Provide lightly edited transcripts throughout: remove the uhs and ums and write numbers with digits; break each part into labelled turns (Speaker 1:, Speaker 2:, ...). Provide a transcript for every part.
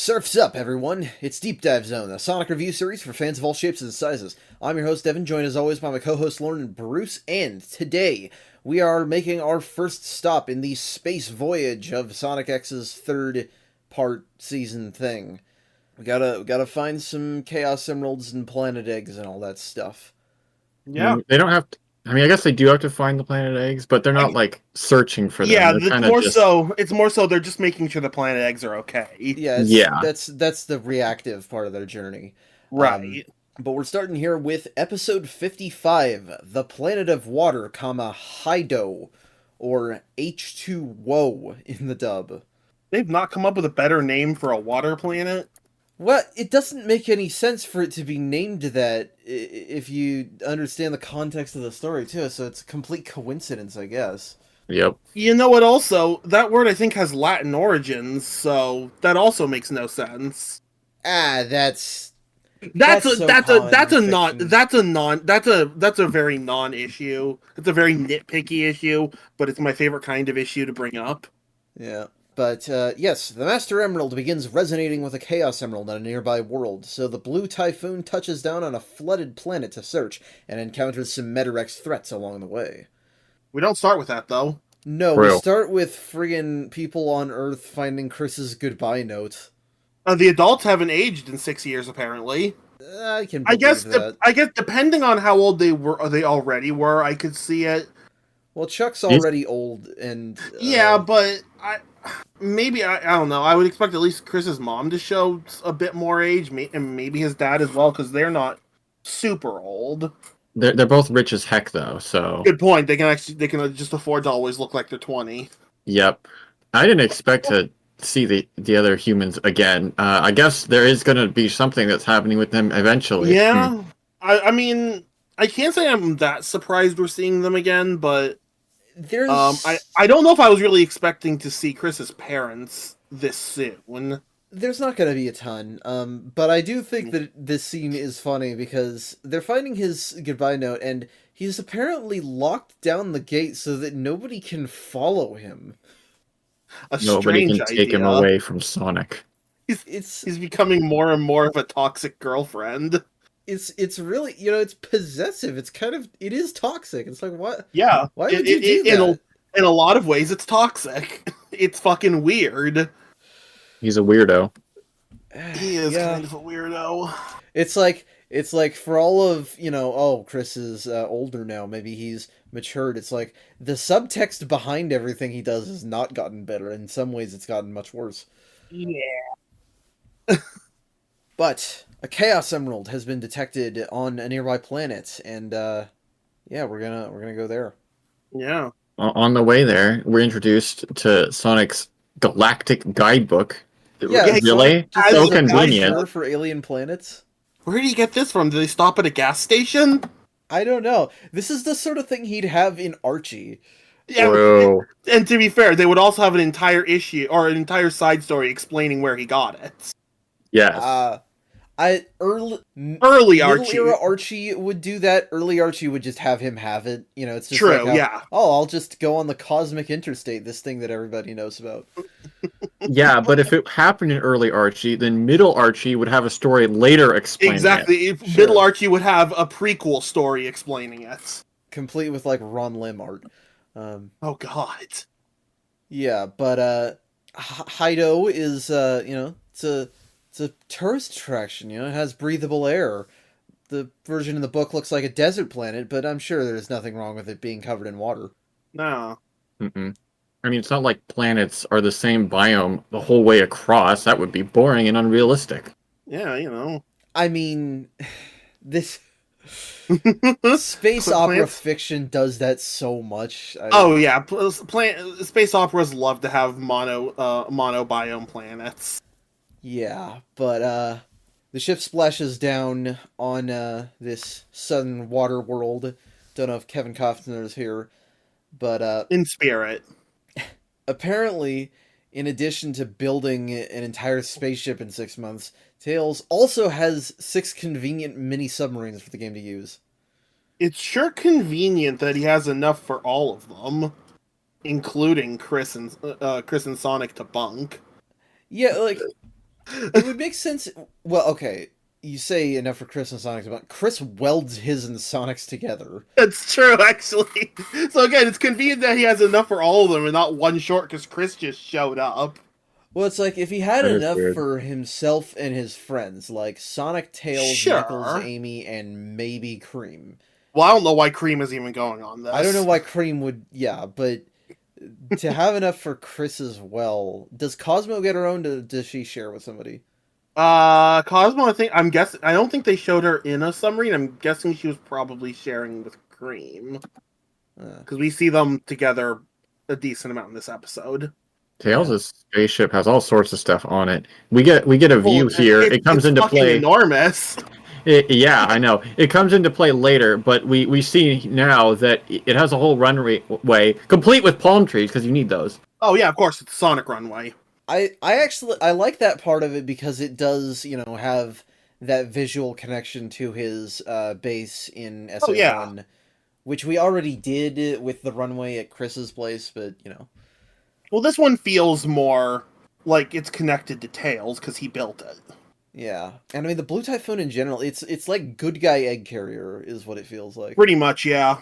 Speaker 1: Surf's up, everyone! It's Deep Dive Zone, a Sonic review series for fans of all shapes and sizes. I'm your host, Evan, joined as always by my co-hosts Lauren and Bruce, and today we are making our first stop in the space voyage of Sonic X's third part season thing. We gotta find some Chaos Emeralds and planet eggs and all that stuff.
Speaker 2: Yeah.
Speaker 3: They don't have to, I guess they do have to find the planet eggs, but they're not like searching for them.
Speaker 2: Yeah,
Speaker 3: They're
Speaker 2: it's
Speaker 3: kind
Speaker 2: more
Speaker 3: of just
Speaker 2: so it's more so they're just making sure the planet eggs are okay.
Speaker 3: Yeah.
Speaker 1: That's the reactive part of their journey.
Speaker 2: Right.
Speaker 1: But we're starting here with episode 55, The Planet of Water, Hydo, or H2WO in the dub.
Speaker 2: They've not come up with a better name for a water planet.
Speaker 1: Well, it doesn't make any sense for it to be named that if you understand the context of the story, too, so it's a complete coincidence, I guess.
Speaker 3: Yep.
Speaker 2: You know what, also, that word I think has Latin origins, so that also makes no sense.
Speaker 1: That's a
Speaker 2: very non-issue. It's a very nitpicky issue, but it's my favorite kind of issue to bring up.
Speaker 1: Yeah. But, yes, the Master Emerald begins resonating with a Chaos Emerald on a nearby world, so the Blue Typhoon touches down on a flooded planet to search, and encounters some Metarex threats along the way.
Speaker 2: We don't start with that, though.
Speaker 1: No,
Speaker 3: True.
Speaker 1: we start with friggin' people on Earth finding Chris's goodbye note.
Speaker 2: The adults haven't aged in 6 years, apparently.
Speaker 1: I can
Speaker 2: I
Speaker 1: believe
Speaker 2: guess
Speaker 1: that.
Speaker 2: I guess depending on how old they already were, I could see it.
Speaker 1: Well, Chuck's already old, and...
Speaker 2: Yeah, but I don't know. I would expect at least Chris's mom to show a bit more age, and maybe his dad as well, because they're not super old.
Speaker 3: They're both rich as heck though, so
Speaker 2: Good point. They can just afford to always look like they're 20.
Speaker 3: yep. I didn't expect to see the other humans again. I guess there is going to be something that's happening with them eventually.
Speaker 2: Yeah, I mean, I can't say I'm that surprised we're seeing them again, but
Speaker 1: There's...
Speaker 2: I don't know if I was really expecting to see Chris's parents this soon.
Speaker 1: There's not going to be a ton, but I do think that this scene is funny because they're finding his goodbye note, and he's apparently locked down the gate so that nobody can follow him.
Speaker 3: Nobody
Speaker 2: Strange
Speaker 3: can take
Speaker 2: idea.
Speaker 3: him away from Sonic.
Speaker 2: He's becoming more and more of a toxic girlfriend.
Speaker 1: It's really, it's possessive. It is toxic. It's like, what?
Speaker 2: Yeah.
Speaker 1: Why would you do that?
Speaker 2: In a lot of ways, it's toxic. It's fucking weird.
Speaker 3: He's a weirdo.
Speaker 2: He is kind of a weirdo.
Speaker 1: It's like for all of, Chris is older now, maybe he's matured. It's like the subtext behind everything he does has not gotten better. In some ways, it's gotten much worse.
Speaker 2: Yeah.
Speaker 1: But a Chaos Emerald has been detected on a nearby planet, and we're gonna go there.
Speaker 2: Yeah.
Speaker 3: On the way there, we're introduced to Sonic's galactic guidebook.
Speaker 1: Yeah,
Speaker 3: Really?
Speaker 2: Sonic
Speaker 3: So
Speaker 2: has a
Speaker 3: convenient.
Speaker 1: For alien planets.
Speaker 2: Where did he get this from? Did they stop at a gas station?
Speaker 1: I don't know. This is the sort of thing he'd have in Archie.
Speaker 2: Yeah.
Speaker 3: Bro.
Speaker 2: And to be fair, they would also have an entire issue or an entire side story explaining where he got it.
Speaker 3: Yes.
Speaker 2: Early
Speaker 1: Middle
Speaker 2: Archie.
Speaker 1: era Archie would do that. Early Archie would just have him have it. It's just
Speaker 2: True,
Speaker 1: like,
Speaker 2: yeah.
Speaker 1: oh, I'll just go on the cosmic interstate, this thing that everybody knows about.
Speaker 3: Yeah, but if it happened in early Archie, then middle Archie would have a story later explaining
Speaker 2: Exactly.
Speaker 3: it.
Speaker 2: If Middle Archie would have a prequel story explaining it.
Speaker 1: Complete with, like, Ron Lim art.
Speaker 2: Oh, God.
Speaker 1: Yeah, but, Hydo is, it's a tourist attraction, it has breathable air. The version in the book looks like a desert planet, but I'm sure there's nothing wrong with it being covered in water.
Speaker 2: No.
Speaker 3: Mm-mm. I mean, it's not like planets are the same biome the whole way across. That would be boring and unrealistic.
Speaker 2: Yeah,
Speaker 1: I mean, this space opera fiction does that so much.
Speaker 2: Yeah. Space operas love to have mono biome planets.
Speaker 1: Yeah, but the ship splashes down on this southern water world. Don't know if Kevin Costner's here, but
Speaker 2: In spirit.
Speaker 1: apparently, in addition to building an entire spaceship in 6 months, Tails also has 6 convenient mini submarines for the game to use.
Speaker 2: It's sure convenient that he has enough for all of them, including Chris and Sonic to bunk.
Speaker 1: Yeah, like, It would make sense. Well, okay, you say enough for Chris and Sonic's, but Chris welds his and Sonic's together.
Speaker 2: That's true, actually. So again, it's convenient that he has enough for all of them and not one short because Chris just showed up.
Speaker 1: Well, it's like if he had
Speaker 3: That is
Speaker 1: enough
Speaker 3: weird.
Speaker 1: for himself and his friends, like Sonic, Tails,
Speaker 2: Sure.
Speaker 1: Knuckles, Amy, and maybe Cream.
Speaker 2: Well, I don't know why Cream is even going on this.
Speaker 1: I don't know why Cream would, yeah, but to have enough for Chris as well. Does Cosmo get her own? Does she share with somebody?
Speaker 2: Cosmo, I don't think they showed her in a submarine. I'm guessing she was probably sharing with Cream. Because we see them together a decent amount in this episode.
Speaker 3: Tails' spaceship has all sorts of stuff on it. We get a view here. It comes
Speaker 2: it's
Speaker 3: into
Speaker 2: fucking
Speaker 3: play.
Speaker 2: enormous.
Speaker 3: Yeah, I know. It comes into play later, but we see now that it has a whole runway complete with palm trees because you need those.
Speaker 2: Oh yeah, of course, it's Sonic Runway.
Speaker 1: I actually I like that part of it because it does, have that visual connection to his base in SA1,
Speaker 2: Oh, yeah.
Speaker 1: which we already did with the runway at Chris's place, but
Speaker 2: Well, this one feels more like it's connected to Tails because he built it.
Speaker 1: yeah. And I mean the Blue Typhoon in general, it's like good guy egg carrier is what it feels like.
Speaker 2: Pretty much, yeah.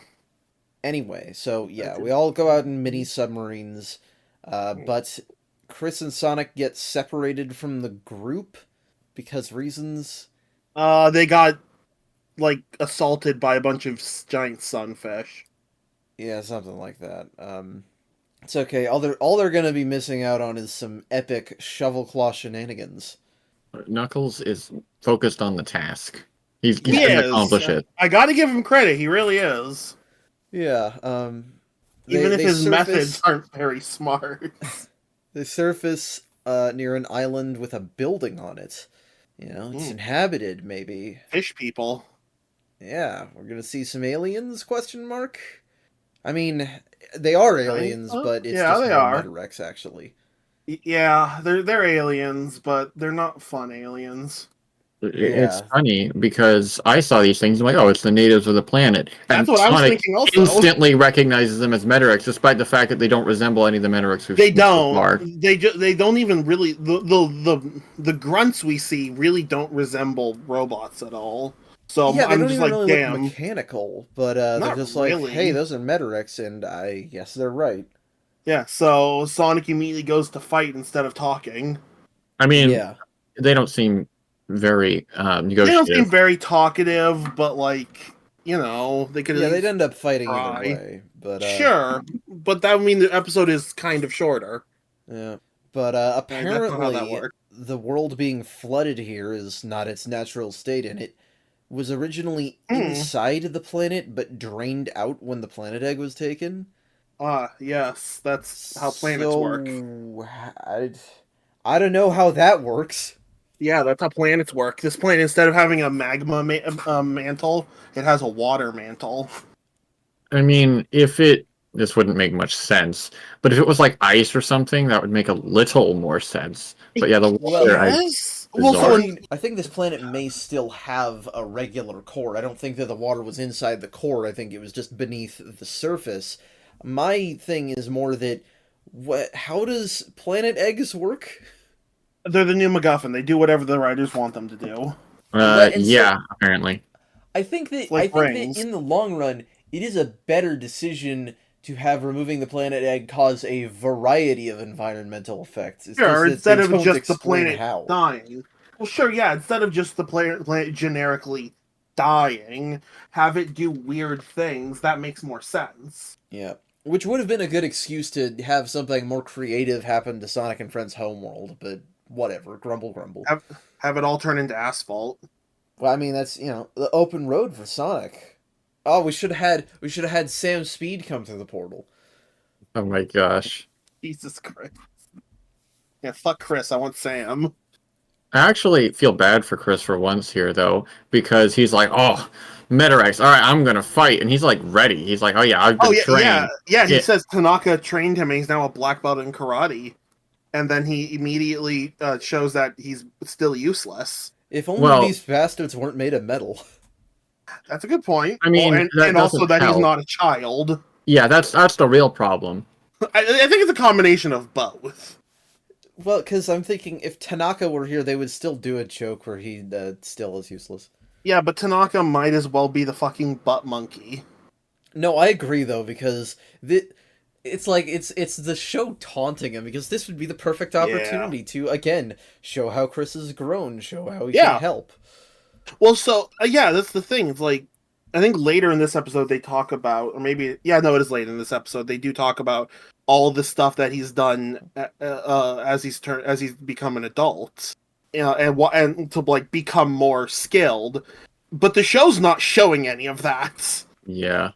Speaker 1: Anyway, so yeah, we all go out in mini submarines, but Chris and Sonic get separated from the group because reasons.
Speaker 2: They got assaulted by a bunch of giant sunfish.
Speaker 1: Yeah, something like that. It's okay. All they're gonna be missing out on is some epic shovel claw shenanigans.
Speaker 3: Knuckles is focused on the task. He's
Speaker 2: He
Speaker 3: going to
Speaker 2: is.
Speaker 3: accomplish it.
Speaker 2: I gotta give him credit. He really is.
Speaker 1: Yeah.
Speaker 2: Even if
Speaker 1: they
Speaker 2: his
Speaker 1: surface-
Speaker 2: methods aren't very smart.
Speaker 1: They surface near an island with a building on it. It's inhabited, maybe.
Speaker 2: Fish people.
Speaker 1: Yeah, we're gonna see some aliens? Question mark. I mean, they are aliens, but it's
Speaker 2: Yeah,
Speaker 1: just
Speaker 2: they
Speaker 1: more
Speaker 2: are.
Speaker 1: Metarex, actually.
Speaker 2: Yeah, they're aliens, but they're not fun aliens.
Speaker 3: It's
Speaker 1: Yeah.
Speaker 3: funny because I saw these things. I'm like, oh, it's the natives of the planet.
Speaker 2: That's
Speaker 3: And
Speaker 2: what I was
Speaker 3: Sonic
Speaker 2: thinking also.
Speaker 3: instantly recognizes them as Metarex, despite the fact that they don't resemble any of the Metarex we've
Speaker 2: They
Speaker 3: seen so far.
Speaker 2: don't. They don't even really the grunts we see really don't resemble robots at all. So
Speaker 1: Yeah, they
Speaker 2: I'm
Speaker 1: don't
Speaker 2: just
Speaker 1: even
Speaker 2: like,
Speaker 1: really
Speaker 2: damn.
Speaker 1: look mechanical, but they're
Speaker 2: Not
Speaker 1: just like,
Speaker 2: really.
Speaker 1: hey, those are Metarex, and I guess they're right.
Speaker 2: Yeah, so Sonic immediately goes to fight instead of talking.
Speaker 3: I mean,
Speaker 1: Yeah.
Speaker 3: they don't seem very
Speaker 2: They don't
Speaker 3: negotiative.
Speaker 2: seem very talkative, but they could.
Speaker 1: Yeah,
Speaker 2: at
Speaker 1: they'd
Speaker 2: least
Speaker 1: end up fighting
Speaker 2: try.
Speaker 1: either way, but
Speaker 2: Sure, but that would mean the episode is kind of shorter.
Speaker 1: yeah. But
Speaker 2: That's not how that
Speaker 1: apparently,
Speaker 2: works.
Speaker 1: the world being flooded here is not its natural state, and it was originally inside the planet, but drained out when the planet egg was taken.
Speaker 2: Yes, that's how planets work.
Speaker 1: I don't know how that works.
Speaker 2: Yeah, that's how planets work. This planet, instead of having a magma mantle, it has a water mantle.
Speaker 3: I mean, this wouldn't make much sense, but if it was like ice or something, that would make a little more sense. But yeah, the water ice.
Speaker 2: Well,
Speaker 3: bizarre.
Speaker 1: I think this planet may still have a regular core. I don't think that the water was inside the core. I think it was just beneath the surface. My thing is more that how does planet eggs work?
Speaker 2: they're the new MacGuffin. They do whatever the writers want them to do.
Speaker 1: and so-
Speaker 3: Yeah, apparently.
Speaker 1: I think that
Speaker 2: like rings.
Speaker 1: in the long run, it is a better decision to have removing the planet egg cause a variety of environmental effects. It's
Speaker 2: Sure,
Speaker 1: just
Speaker 2: instead
Speaker 1: that
Speaker 2: of
Speaker 1: they don't
Speaker 2: just the
Speaker 1: explain
Speaker 2: planet
Speaker 1: how.
Speaker 2: dying. Well, sure, yeah, instead of just the planet generically dying, have it do weird things. That makes more sense.
Speaker 1: Yeah. Which would have been a good excuse to have something more creative happen to Sonic and Friends' homeworld, but whatever. Grumble, grumble.
Speaker 2: Have it all turn into asphalt.
Speaker 1: Well, I mean, that's, the open road for Sonic. Oh, we should have had Sam Speed come through the portal.
Speaker 3: Oh my gosh.
Speaker 2: Jesus Christ. Yeah, fuck Chris. I want Sam.
Speaker 3: I actually feel bad for Chris for once here, though, because he's like, oh, Metarex, all right, I'm going to fight. And he's like ready. He's like, oh yeah, I've been trained.
Speaker 2: Yeah, he
Speaker 3: Yeah.
Speaker 2: says Tanaka trained him and he's now a black belt in karate. And then he immediately shows that he's still useless.
Speaker 1: If only
Speaker 3: Well-
Speaker 1: these bastards weren't made of metal.
Speaker 2: That's a good point.
Speaker 3: I mean,
Speaker 2: and
Speaker 3: that
Speaker 2: also
Speaker 3: doesn't
Speaker 2: that he's
Speaker 3: help.
Speaker 2: not a child.
Speaker 3: Yeah, that's the real problem.
Speaker 2: I think it's a combination of both.
Speaker 1: Well, because I'm thinking if Tanaka were here, they would still do a joke where he still is useless.
Speaker 2: Yeah, but Tanaka might as well be the fucking butt monkey.
Speaker 1: No, I agree though, because it's like it's the show taunting him, because this would be the perfect opportunity to again show how Chris has grown, show how he can help.
Speaker 2: Well, so yeah, that's the thing. It's like I think later in this episode they talk about, or maybe it is late in this episode. They do talk about all the stuff that he's done as he's become an adult, and to like become more skilled. But the show's not showing any of that.
Speaker 3: Yeah.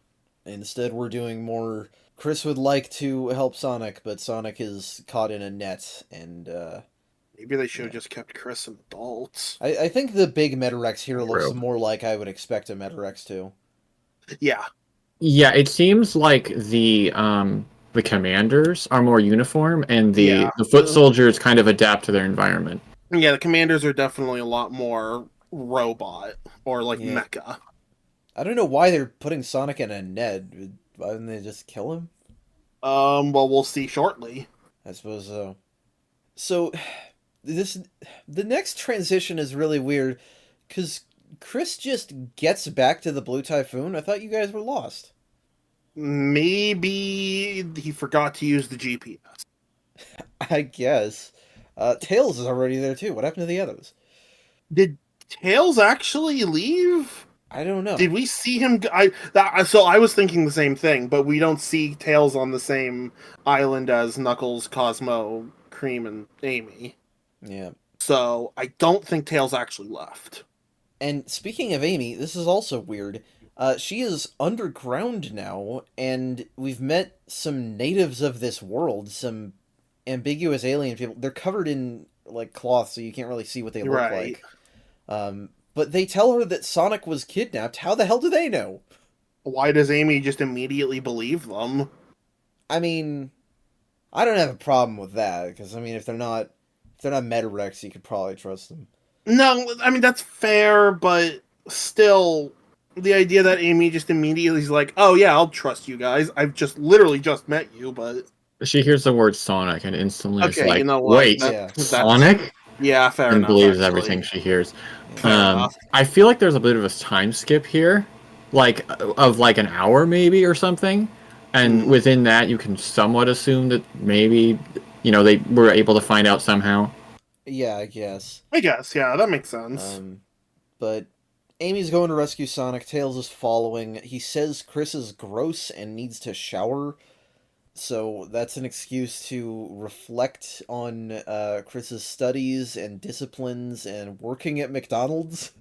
Speaker 1: Instead, we're doing more. Chris would like to help Sonic, but Sonic is caught in a net, and
Speaker 2: maybe they should have just kept Chris an adult.
Speaker 1: I think the big Metarex here looks more like I would expect a Metarex to.
Speaker 2: Yeah.
Speaker 3: Yeah, it seems like the commanders are more uniform, and the foot soldiers kind of adapt to their environment.
Speaker 2: Yeah, the commanders are definitely a lot more robot or like mecha.
Speaker 1: I don't know why they're putting Sonic in a net. Why didn't they just kill him?
Speaker 2: Well, we'll see shortly.
Speaker 1: I suppose so. So, the next transition is really weird, because Chris just gets back to the Blue Typhoon. I thought you guys were lost.
Speaker 2: Maybe he forgot to use the GPS.
Speaker 1: I guess. Tails is already there too. What happened to the others?
Speaker 2: Did Tails actually leave?
Speaker 1: I don't know.
Speaker 2: Did we see him? So I was thinking the same thing, but we don't see Tails on the same island as Knuckles, Cosmo, Cream, and Amy.
Speaker 1: Yeah.
Speaker 2: So I don't think Tails actually left.
Speaker 1: And speaking of Amy, this is also weird. She is underground now, and we've met some natives of this world, some ambiguous alien people. They're covered in like cloth, so you can't really see what they look like. But they tell her that Sonic was kidnapped. How the hell do they know?
Speaker 2: Why does Amy just immediately believe them?
Speaker 1: I mean, I don't have a problem with that, because I mean, if they're not Metarex, you could probably trust them.
Speaker 2: No, I mean that's fair, but still, the idea that Amy just immediately is like, "Oh yeah, I'll trust you guys. I've just literally just met you," but
Speaker 3: she hears the word Sonic and instantly is like,
Speaker 2: you know what?
Speaker 3: "Wait, Sonic?"
Speaker 2: Yeah, fair
Speaker 3: and
Speaker 2: enough.
Speaker 3: Believes
Speaker 2: actually.
Speaker 3: everything she hears. I feel like there's a bit of a time skip here, like of like an hour maybe or something, and within that you can somewhat assume that maybe they were able to find out somehow.
Speaker 1: Yeah, I guess.
Speaker 2: Yeah, that makes sense.
Speaker 1: But Amy's going to rescue Sonic. Tails is following. He says Chris is gross and needs to shower. So that's an excuse to reflect on Chris's studies and disciplines and working at McDonald's.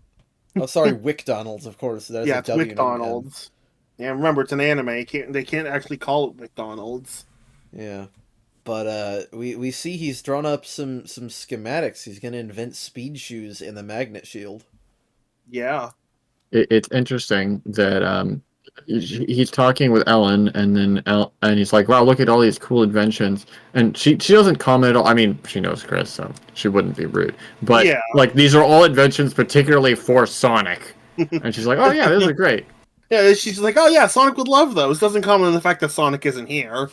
Speaker 1: Oh, sorry, WickDonald's, of course. There's
Speaker 2: it's McDonald's. Yeah, remember, it's an anime. They can't actually call it McDonald's.
Speaker 1: Yeah. But we see he's drawn up some schematics. He's going to invent speed shoes in the magnet shield.
Speaker 2: Yeah.
Speaker 3: It's interesting that he's talking with Ellen, and he's like, "Wow, look at all these cool inventions." And she doesn't comment at all. I mean, she knows Chris, so she wouldn't be rude. But like, these are all inventions particularly for Sonic. And she's like, "Oh yeah, those are great."
Speaker 2: Yeah, she's like, "Oh yeah, Sonic would love those." Doesn't comment on the fact that Sonic isn't here.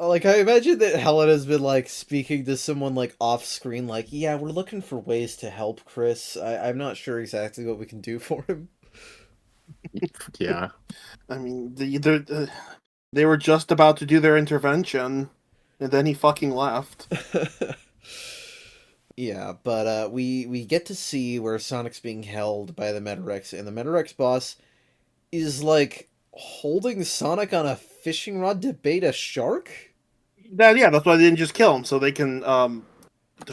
Speaker 1: Like, I imagine that Helen has been, like, speaking to someone, like, off-screen, like, yeah, we're looking for ways to help Chris. I'm not sure exactly what we can do for him.
Speaker 3: Yeah.
Speaker 2: I mean, they were just about to do their intervention, and then he fucking left.
Speaker 1: Yeah, but we get to see where Sonic's being held by the Metarex, and the Metarex boss is, like, holding Sonic on a fishing rod to bait a shark?
Speaker 2: That's why they didn't just kill him, so they can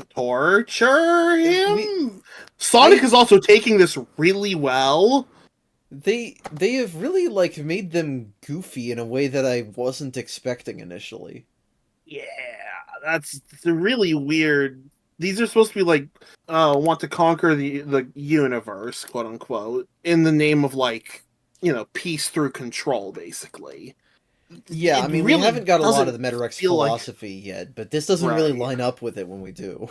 Speaker 2: torture him. Sonic is also taking this really well.
Speaker 1: They have really, like, made them goofy in a way that I wasn't expecting initially.
Speaker 2: Yeah, that's really weird. These are supposed to be like want to conquer the universe, quote unquote, in the name of, like, peace through control, basically.
Speaker 1: Yeah, we haven't got a lot of the Metarex philosophy yet, but this doesn't really line up with it when we do.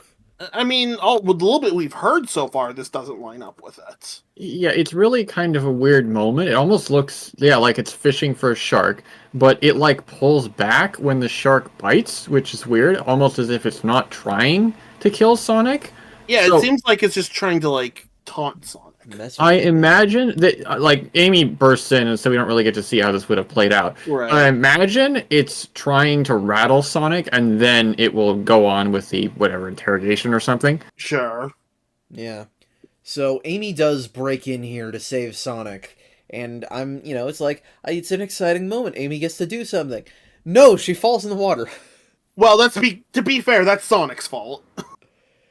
Speaker 2: I mean, with the little bit we've heard so far, this doesn't line up with it.
Speaker 3: Yeah, it's really kind of a weird moment. It almost looks, yeah, like it's fishing for a shark, but it like pulls back when the shark bites, which is weird, almost as if it's not trying to kill Sonic.
Speaker 2: Yeah,
Speaker 3: So,
Speaker 2: it seems like it's just trying to like taunt Sonic.
Speaker 3: I imagine that, like, Amy bursts in, and so we don't really get to see how this would have played out.
Speaker 2: Right.
Speaker 3: I imagine it's trying to rattle Sonic, and then it will go on with the, whatever, interrogation or something.
Speaker 2: Sure.
Speaker 1: Yeah. So Amy does break in here to save Sonic, and it's like, it's an exciting moment. Amy gets to do something. No, she falls in the water.
Speaker 2: Well, to be fair, that's Sonic's fault.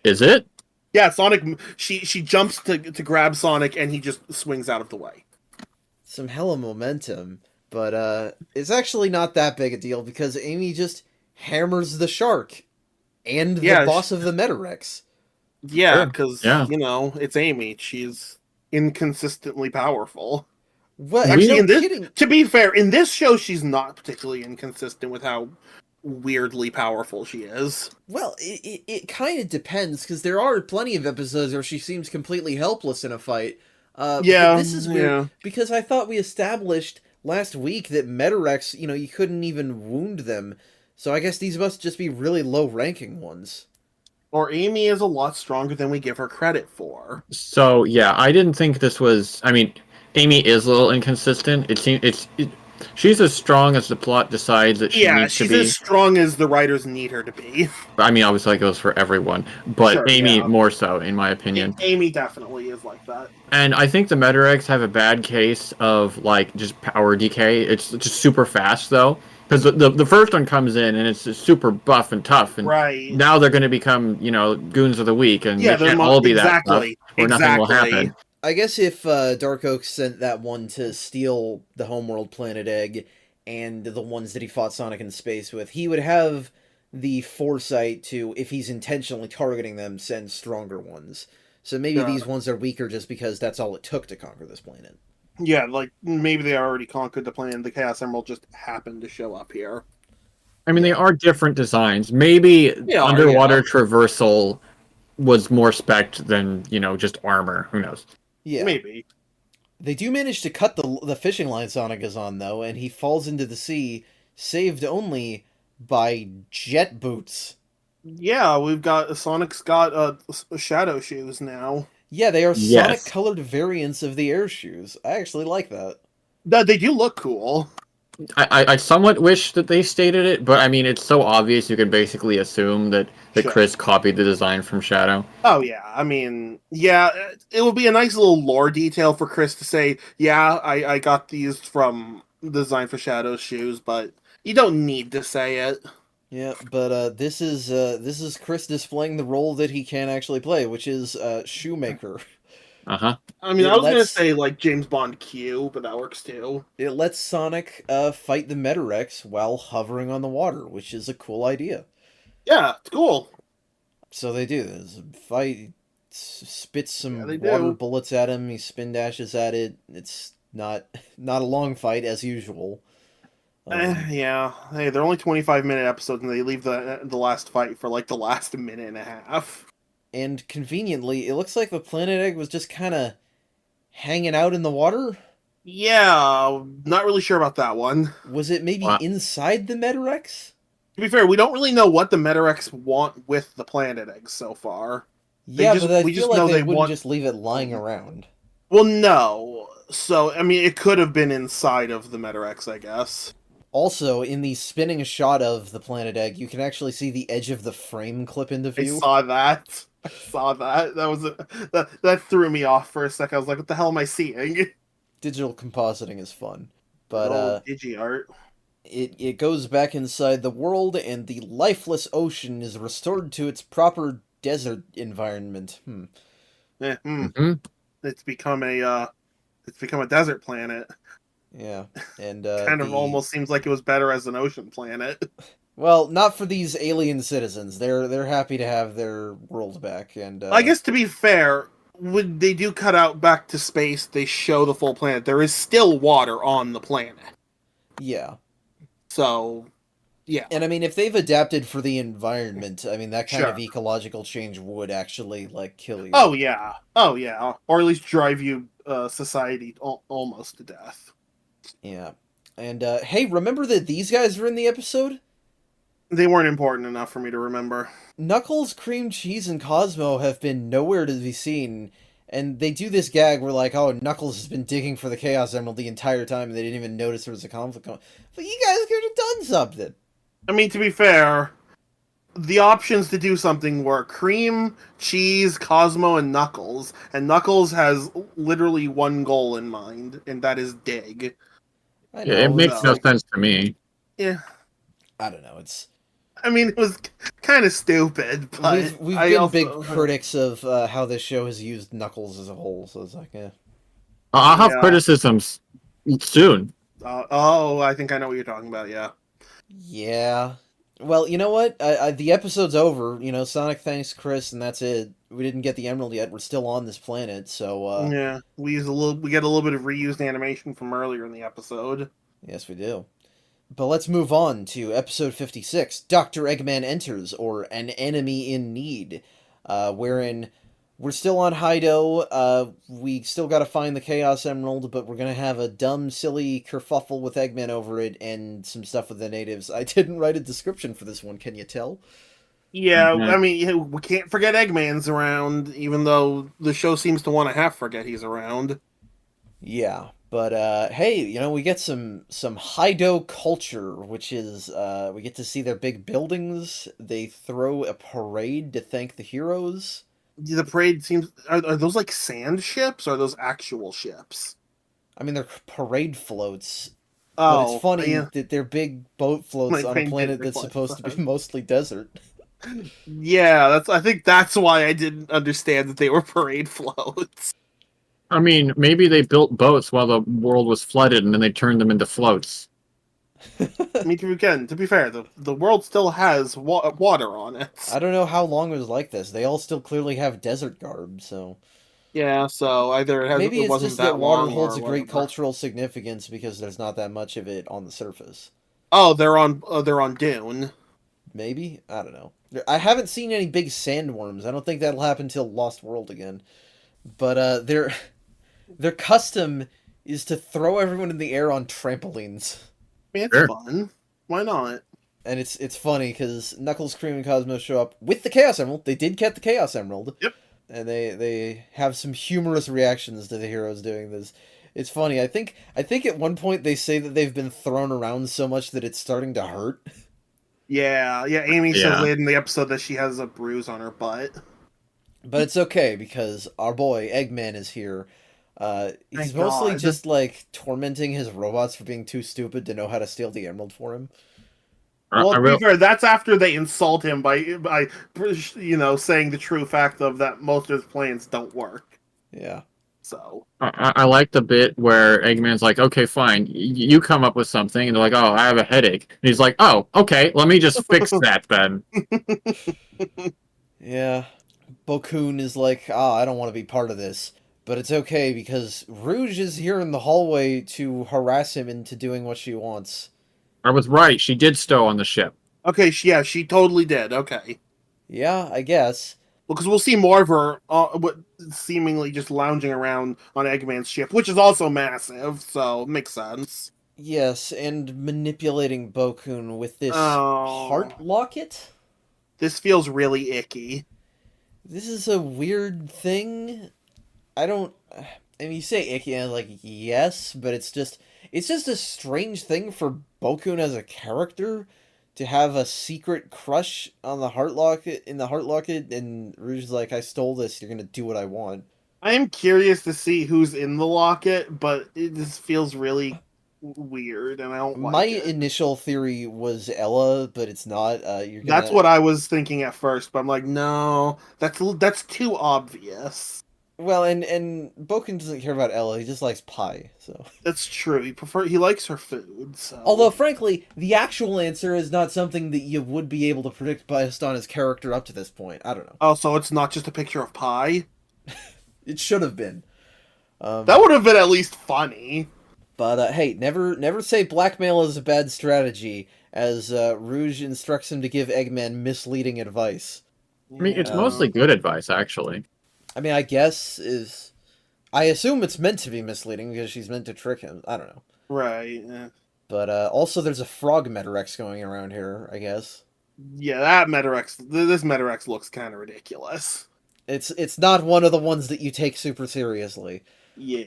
Speaker 3: Is it?
Speaker 2: Yeah, Sonic. She jumps to grab Sonic, and he just swings out of the way.
Speaker 1: Some hella momentum, but it's actually not that big a deal because Amy just hammers the shark and the boss of the Metarex.
Speaker 2: Yeah, because it's Amy. She's inconsistently powerful.
Speaker 1: Well,
Speaker 2: actually, to be fair, in this show, she's not particularly inconsistent with how weirdly powerful she is.
Speaker 1: Well, it kind of depends, because there are plenty of episodes where she seems completely helpless in a fight. This is weird, because I thought we established last week that Metarex, you couldn't even wound them, so I guess these must just be really low-ranking ones.
Speaker 2: Or Amy is a lot stronger than we give her credit for.
Speaker 3: So, yeah, I didn't think this was... I mean, Amy is a little inconsistent. She's as strong as the plot decides that she needs to be.
Speaker 2: Yeah, she's as strong as the writers need her to be.
Speaker 3: I mean, obviously, it goes for everyone, but Amy more so, in my opinion.
Speaker 2: Amy definitely is like that.
Speaker 3: And I think the Metarex have a bad case of, like, just power decay. It's just super fast, though. Because the first one comes in, and it's just super buff and tough, and now they're going to become, goons of the week, and they can't all be that tough, or nothing will happen.
Speaker 1: I guess if Dark Oak sent that one to steal the homeworld Planet Egg and the ones that he fought Sonic in space with, he would have the foresight to, if he's intentionally targeting them, send stronger ones. So maybe these ones are weaker just because that's all it took to conquer this planet.
Speaker 2: Yeah, like maybe they already conquered the planet, the Chaos Emerald just happened to show up here.
Speaker 3: I mean, they are different designs. Maybe underwater traversal was more spec'd than, just armor. Who knows?
Speaker 1: Yeah.
Speaker 2: Maybe.
Speaker 1: They do manage to cut the fishing line Sonic is on, though, and he falls into the sea, saved only by jet boots.
Speaker 2: Yeah, Sonic's got shadow shoes now.
Speaker 1: Yeah, they are Sonic-colored variants of the air shoes. I actually like that.
Speaker 2: They do look cool.
Speaker 3: I somewhat wish that they stated it, but I mean, it's so obvious you can basically assume that Chris copied the design from Shadow.
Speaker 2: Oh, yeah. I mean, it would be a nice little lore detail for Chris to say, I got these from the design for Shadow's shoes, but you don't need to say it.
Speaker 1: Yeah, but this is Chris displaying the role that he can actually play, which is shoemaker.
Speaker 3: Uh-huh.
Speaker 2: I mean, I was going to say, like, James Bond Q, but that works too.
Speaker 1: It lets Sonic fight the Metarex while hovering on the water, which is a cool idea.
Speaker 2: Yeah, it's cool.
Speaker 1: So they do this fight, spits some water bullets at him, he spin dashes at it. It's not a long fight, as usual.
Speaker 2: Yeah. Hey, they're only 25-minute episodes, and they leave the last fight for, like, the last minute and a half.
Speaker 1: And conveniently, it looks like the Planet Egg was just kind of hanging out in the water?
Speaker 2: Yeah, not really sure about that one.
Speaker 1: Was it maybe inside the Metarex?
Speaker 2: To be fair, we don't really know what the Metarex want with the Planet Eggs so far.
Speaker 1: Yeah, but I feel like they wouldn't just leave it lying around.
Speaker 2: Well, no. So, I mean, it could have been inside of the Metarex, I guess.
Speaker 1: Also, in the spinning shot of the Planet Egg, you can actually see the edge of the frame clip into view.
Speaker 2: I saw that. That threw me off for a second. I was like, what the hell am I seeing?
Speaker 1: Digital compositing is fun. But,
Speaker 2: digi-art.
Speaker 1: It goes back inside the world, and the lifeless ocean is restored to its proper desert environment.
Speaker 2: Yeah, It's become a desert planet.
Speaker 1: Yeah, and
Speaker 2: kind of almost seems like it was better as an ocean planet.
Speaker 1: Well, not for these alien citizens. They're happy to have their world back, and
Speaker 2: I guess to be fair, when they do cut out back to space, they show the full planet. There is still water on the planet.
Speaker 1: Yeah.
Speaker 2: So, Yeah.
Speaker 1: And I mean, if they've adapted for the environment, I mean, that kind of
Speaker 2: Sure.
Speaker 1: ecological change would actually, like, kill you.
Speaker 2: Oh yeah. Oh yeah. Or at least drive you society almost to death.
Speaker 1: Yeah. And, hey, remember that these guys were in the episode?
Speaker 2: They weren't important enough for me to remember.
Speaker 1: Knuckles, Cream Cheese, and Cosmo have been nowhere to be seen, and they do this gag where, like, oh, Knuckles has been digging for the Chaos Emerald the entire time, and they didn't even notice there was a conflict going. But you guys could have done something.
Speaker 2: I mean, to be fair, the options to do something were Cream, Cheese, Cosmo, and Knuckles has literally one goal in mind, and that is dig.
Speaker 1: I
Speaker 3: Yeah,
Speaker 1: know,
Speaker 3: it makes
Speaker 1: it's
Speaker 3: no
Speaker 1: like,
Speaker 3: sense to me.
Speaker 2: Yeah.
Speaker 1: I don't know, it's...
Speaker 2: I mean, it was kind of stupid, but
Speaker 1: We've
Speaker 2: I
Speaker 1: been
Speaker 2: also,
Speaker 1: big critics of how this show has used Knuckles as a whole, so it's like, yeah.
Speaker 3: I'll have
Speaker 2: Yeah.
Speaker 3: criticisms soon.
Speaker 2: I think I know what you're talking about. Yeah.
Speaker 1: Yeah. Well, you know what? The episode's over. You know, Sonic thanks Chris, and that's it. We didn't get the Emerald yet. We're still on this planet, so,
Speaker 2: Yeah. We get a little bit of reused animation from earlier in the episode.
Speaker 1: yes, we do. But let's move on to episode 56, Dr. Eggman Enters, or An Enemy in Need, wherein we're still on Hydo, we still gotta find the Chaos Emerald, but we're gonna have a dumb, silly kerfuffle with Eggman over it, and some stuff with the natives. I didn't write a description for this one, can you tell?
Speaker 2: Yeah,
Speaker 3: Mhm.
Speaker 2: I mean, we can't forget Eggman's around, even though the show seems to want to half forget he's around.
Speaker 1: Yeah, but hey, you know, we get some Hydo culture, which is we get to see their big buildings. They throw a parade to thank the heroes.
Speaker 2: The parade seems are those like sand ships or are those actual ships?
Speaker 1: I mean, they're parade floats, but it's
Speaker 2: Oh,
Speaker 1: funny
Speaker 2: yeah.
Speaker 1: that they're big boat floats
Speaker 2: My
Speaker 1: on a
Speaker 2: brain
Speaker 1: planet
Speaker 2: did
Speaker 1: that's
Speaker 2: reflect
Speaker 1: supposed to be
Speaker 2: that.
Speaker 1: mostly desert.
Speaker 2: Yeah, I think that's why I didn't understand that they were parade floats.
Speaker 3: I mean, maybe they built boats while the world was flooded, and then they turned them into floats.
Speaker 2: I mean, to be fair, the world still has water on it.
Speaker 1: I don't know how long it was like this. They all still clearly have desert garb, so
Speaker 2: Yeah, so either
Speaker 1: maybe
Speaker 2: it
Speaker 1: it's
Speaker 2: wasn't
Speaker 1: just
Speaker 2: that
Speaker 1: that water
Speaker 2: long
Speaker 1: holds
Speaker 2: or
Speaker 1: a great
Speaker 2: whatever.
Speaker 1: cultural significance because there's not that much of it on the surface.
Speaker 2: Oh, they're on Dune.
Speaker 1: Maybe? I don't know. I haven't seen any big sandworms. I don't think that'll happen till Lost World again. But their custom is to throw everyone in the air on trampolines.
Speaker 2: I mean, it's
Speaker 3: Sure.
Speaker 2: fun. Why not?
Speaker 1: And it's funny because Knuckles, Cream, and Cosmo show up with the Chaos Emerald. They did get the Chaos Emerald.
Speaker 2: Yep.
Speaker 1: And they have some humorous reactions to the heroes doing this. It's funny. I think at one point they say that they've been thrown around so much that it's starting to hurt.
Speaker 2: Yeah. Amy says
Speaker 3: Yeah.
Speaker 2: later in the episode that she has a bruise on her butt.
Speaker 1: But it's okay because our boy Eggman is here. He's
Speaker 2: Thank
Speaker 1: mostly
Speaker 2: God.
Speaker 1: just like tormenting his robots for being too stupid to know how to steal the emerald for him.
Speaker 2: Well,
Speaker 3: I
Speaker 2: to be
Speaker 3: will.
Speaker 2: fair, that's after they insult him by saying the true fact of that most of his plans don't work.
Speaker 1: Yeah.
Speaker 2: So
Speaker 3: I like the bit where Eggman's like, "Okay, fine, you come up with something," and they're like, "Oh, I have a headache," and he's like, "Oh, okay, let me just fix that then."
Speaker 1: Yeah. Bokun is like, I don't want to be part of this. But it's okay because Rouge is here in the hallway to harass him into doing what she wants.
Speaker 3: I was right. She did stow on the ship.
Speaker 2: okay, she totally did. Okay,
Speaker 1: Yeah, I guess.
Speaker 2: well, because we'll see more of her, seemingly just lounging around on Eggman's ship, which is also massive, so it makes sense.
Speaker 1: Yes, and manipulating Bokun with this
Speaker 2: Oh.
Speaker 1: heart locket?
Speaker 2: This feels really icky.
Speaker 1: This is a weird thing. I don't. I mean, you say icky, and like yes, but it's just a strange thing for Bokun as a character to have a secret crush on the heart locket and Rouge is like, I stole this. You're gonna do what I want.
Speaker 2: I am curious to see who's in the locket, but it just feels really weird, and I don't like
Speaker 1: My
Speaker 2: it.
Speaker 1: initial theory was Ella, but it's not. You're gonna.
Speaker 2: That's what I was thinking at first, but I'm like, no, that's too obvious.
Speaker 1: Well, and Bokun doesn't care about Ella. He just likes pie. So.
Speaker 2: That's true. He likes her food. So.
Speaker 1: Although, frankly, the actual answer is not something that you would be able to predict based on his character up to this point. I don't know.
Speaker 2: Oh, so it's not just a picture of pie?
Speaker 1: It should have been.
Speaker 2: That would have been at least funny.
Speaker 1: But hey, never say blackmail is a bad strategy, as Rouge instructs him to give Eggman misleading advice.
Speaker 3: I mean, it's mostly good advice, actually.
Speaker 1: I mean, I assume it's meant to be misleading because she's meant to trick him. I don't know.
Speaker 2: Right. Yeah.
Speaker 1: But also there's a frog Metarex going around here, I guess.
Speaker 2: Yeah, that Metarex. This Metarex looks kind of ridiculous.
Speaker 1: It's not one of the ones that you take super seriously.
Speaker 2: Yeah.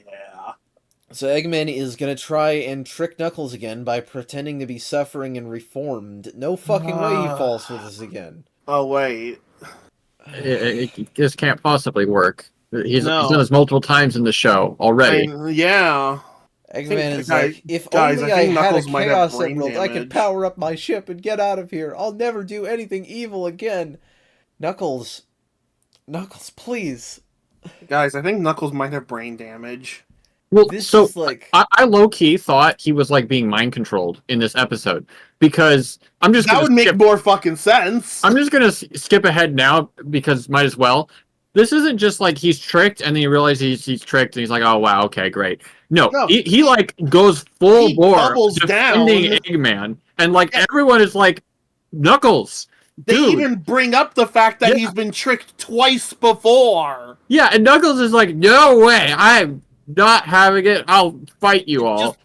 Speaker 1: So Eggman is gonna try and trick Knuckles again by pretending to be suffering and reformed. No fucking way he falls for this again.
Speaker 2: Oh, wait.
Speaker 3: This can't possibly work. He's done this multiple times in the show already.
Speaker 2: Yeah.
Speaker 1: Eggman is like, if only I had a Chaos Emerald, I could power up my ship and get out of here. I'll never do anything evil again. Knuckles, please.
Speaker 2: Guys, I think Knuckles might have brain damage.
Speaker 3: Well,
Speaker 1: This
Speaker 3: so
Speaker 1: is like...
Speaker 3: I low-key thought he was like being mind-controlled in this episode, because
Speaker 2: that would make more fucking sense.
Speaker 3: I'm just gonna skip ahead now because might as well. This isn't just like he's tricked and then he realizes he's tricked and he's like, oh wow, okay, great. No. He like goes full bore defending Eggman, and like everyone is like, Knuckles.
Speaker 2: They even bring up the fact that he's been tricked twice before.
Speaker 3: Yeah, and Knuckles is like, no way, I'm not having it. I'll fight you all.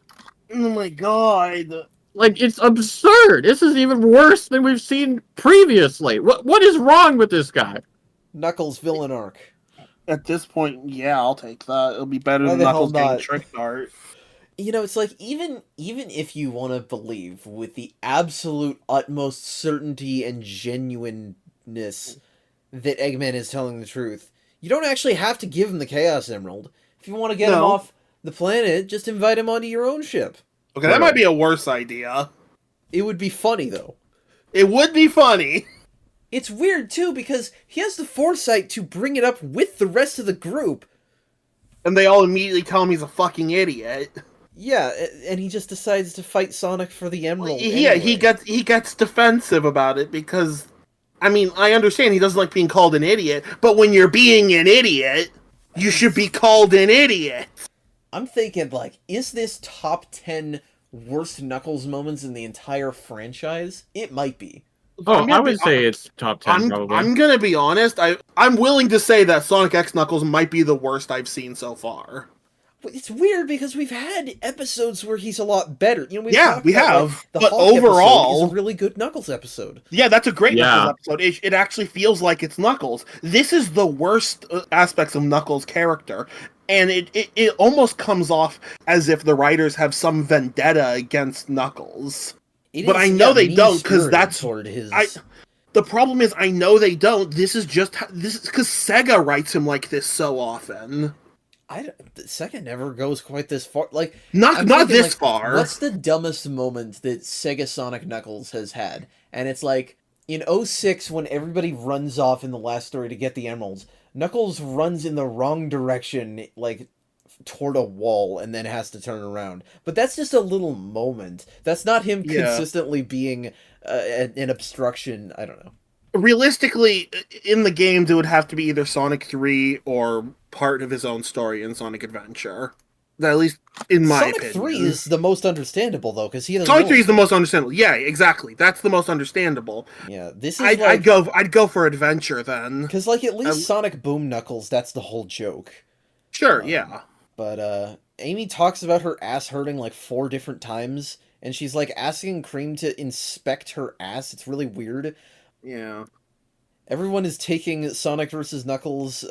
Speaker 2: Oh my god.
Speaker 3: Like, it's absurd. This is even worse than we've seen previously. What is wrong with this guy?
Speaker 1: Knuckles villain arc.
Speaker 2: At this point, yeah, I'll take that. It'll be better than Knuckles getting tricked art.
Speaker 1: You know, it's like, even if you want to believe with the absolute utmost certainty and genuineness that Eggman is telling the truth, you don't actually have to give him the Chaos Emerald. If you want to get him off the planet, just invite him onto your own ship.
Speaker 2: Okay, that might be a worse idea.
Speaker 1: It would be funny, though.
Speaker 2: It would be funny.
Speaker 1: It's weird, too, because he has the foresight to bring it up with the rest of the group.
Speaker 2: And they all immediately tell him he's a fucking idiot.
Speaker 1: Yeah, and he just decides to fight Sonic for the Emerald.
Speaker 2: Yeah, anyway. he gets defensive about it because, I mean, I understand he doesn't like being called an idiot, but when you're being an idiot, you should be called an idiot.
Speaker 1: I'm thinking, like, is this top 10 worst Knuckles moments in the entire franchise? It might be.
Speaker 3: Oh, I would say it's top 10, probably.
Speaker 2: I'm gonna be honest, I'm willing to say that Sonic X Knuckles might be the worst I've seen so far.
Speaker 1: It's weird because we've had episodes where he's a lot better. You know,
Speaker 2: we have.
Speaker 1: Like, the
Speaker 2: but
Speaker 1: Hulk
Speaker 2: overall,
Speaker 1: is a really good Knuckles episode.
Speaker 2: Yeah, that's a great Knuckles episode. It actually feels like it's Knuckles. This is the worst aspects of Knuckles' character, and it almost comes off as if the writers have some vendetta against Knuckles. But I know they don't, because that's the problem is I know they don't. This is because SEGA writes him like this so often.
Speaker 1: SEGA never goes quite this far. Like,
Speaker 2: not this far.
Speaker 1: What's the dumbest moment that SEGA Sonic Knuckles has had? And it's like, in 06, when everybody runs off in the last story to get the emeralds, Knuckles runs in the wrong direction, like, toward a wall, and then has to turn around. But that's just a little moment. That's not him consistently being an obstruction. I don't know.
Speaker 2: Realistically, in the games, it would have to be either Sonic 3 or part of his own story in Sonic Adventure. At least in my opinion.
Speaker 1: Sonic 3 is the most understandable, though, because he doesn't
Speaker 2: Sonic 3 is the most understandable. Yeah, exactly. That's the most understandable.
Speaker 1: Yeah, this is
Speaker 2: I'd go for Adventure, then.
Speaker 1: Because, like, at least Sonic Boom Knuckles, that's the whole joke.
Speaker 2: Sure, yeah.
Speaker 1: But, Amy talks about her ass hurting, like, 4 different times, and she's, like, asking Cream to inspect her ass. It's really weird.
Speaker 2: Yeah.
Speaker 1: Everyone is taking Sonic vs. Knuckles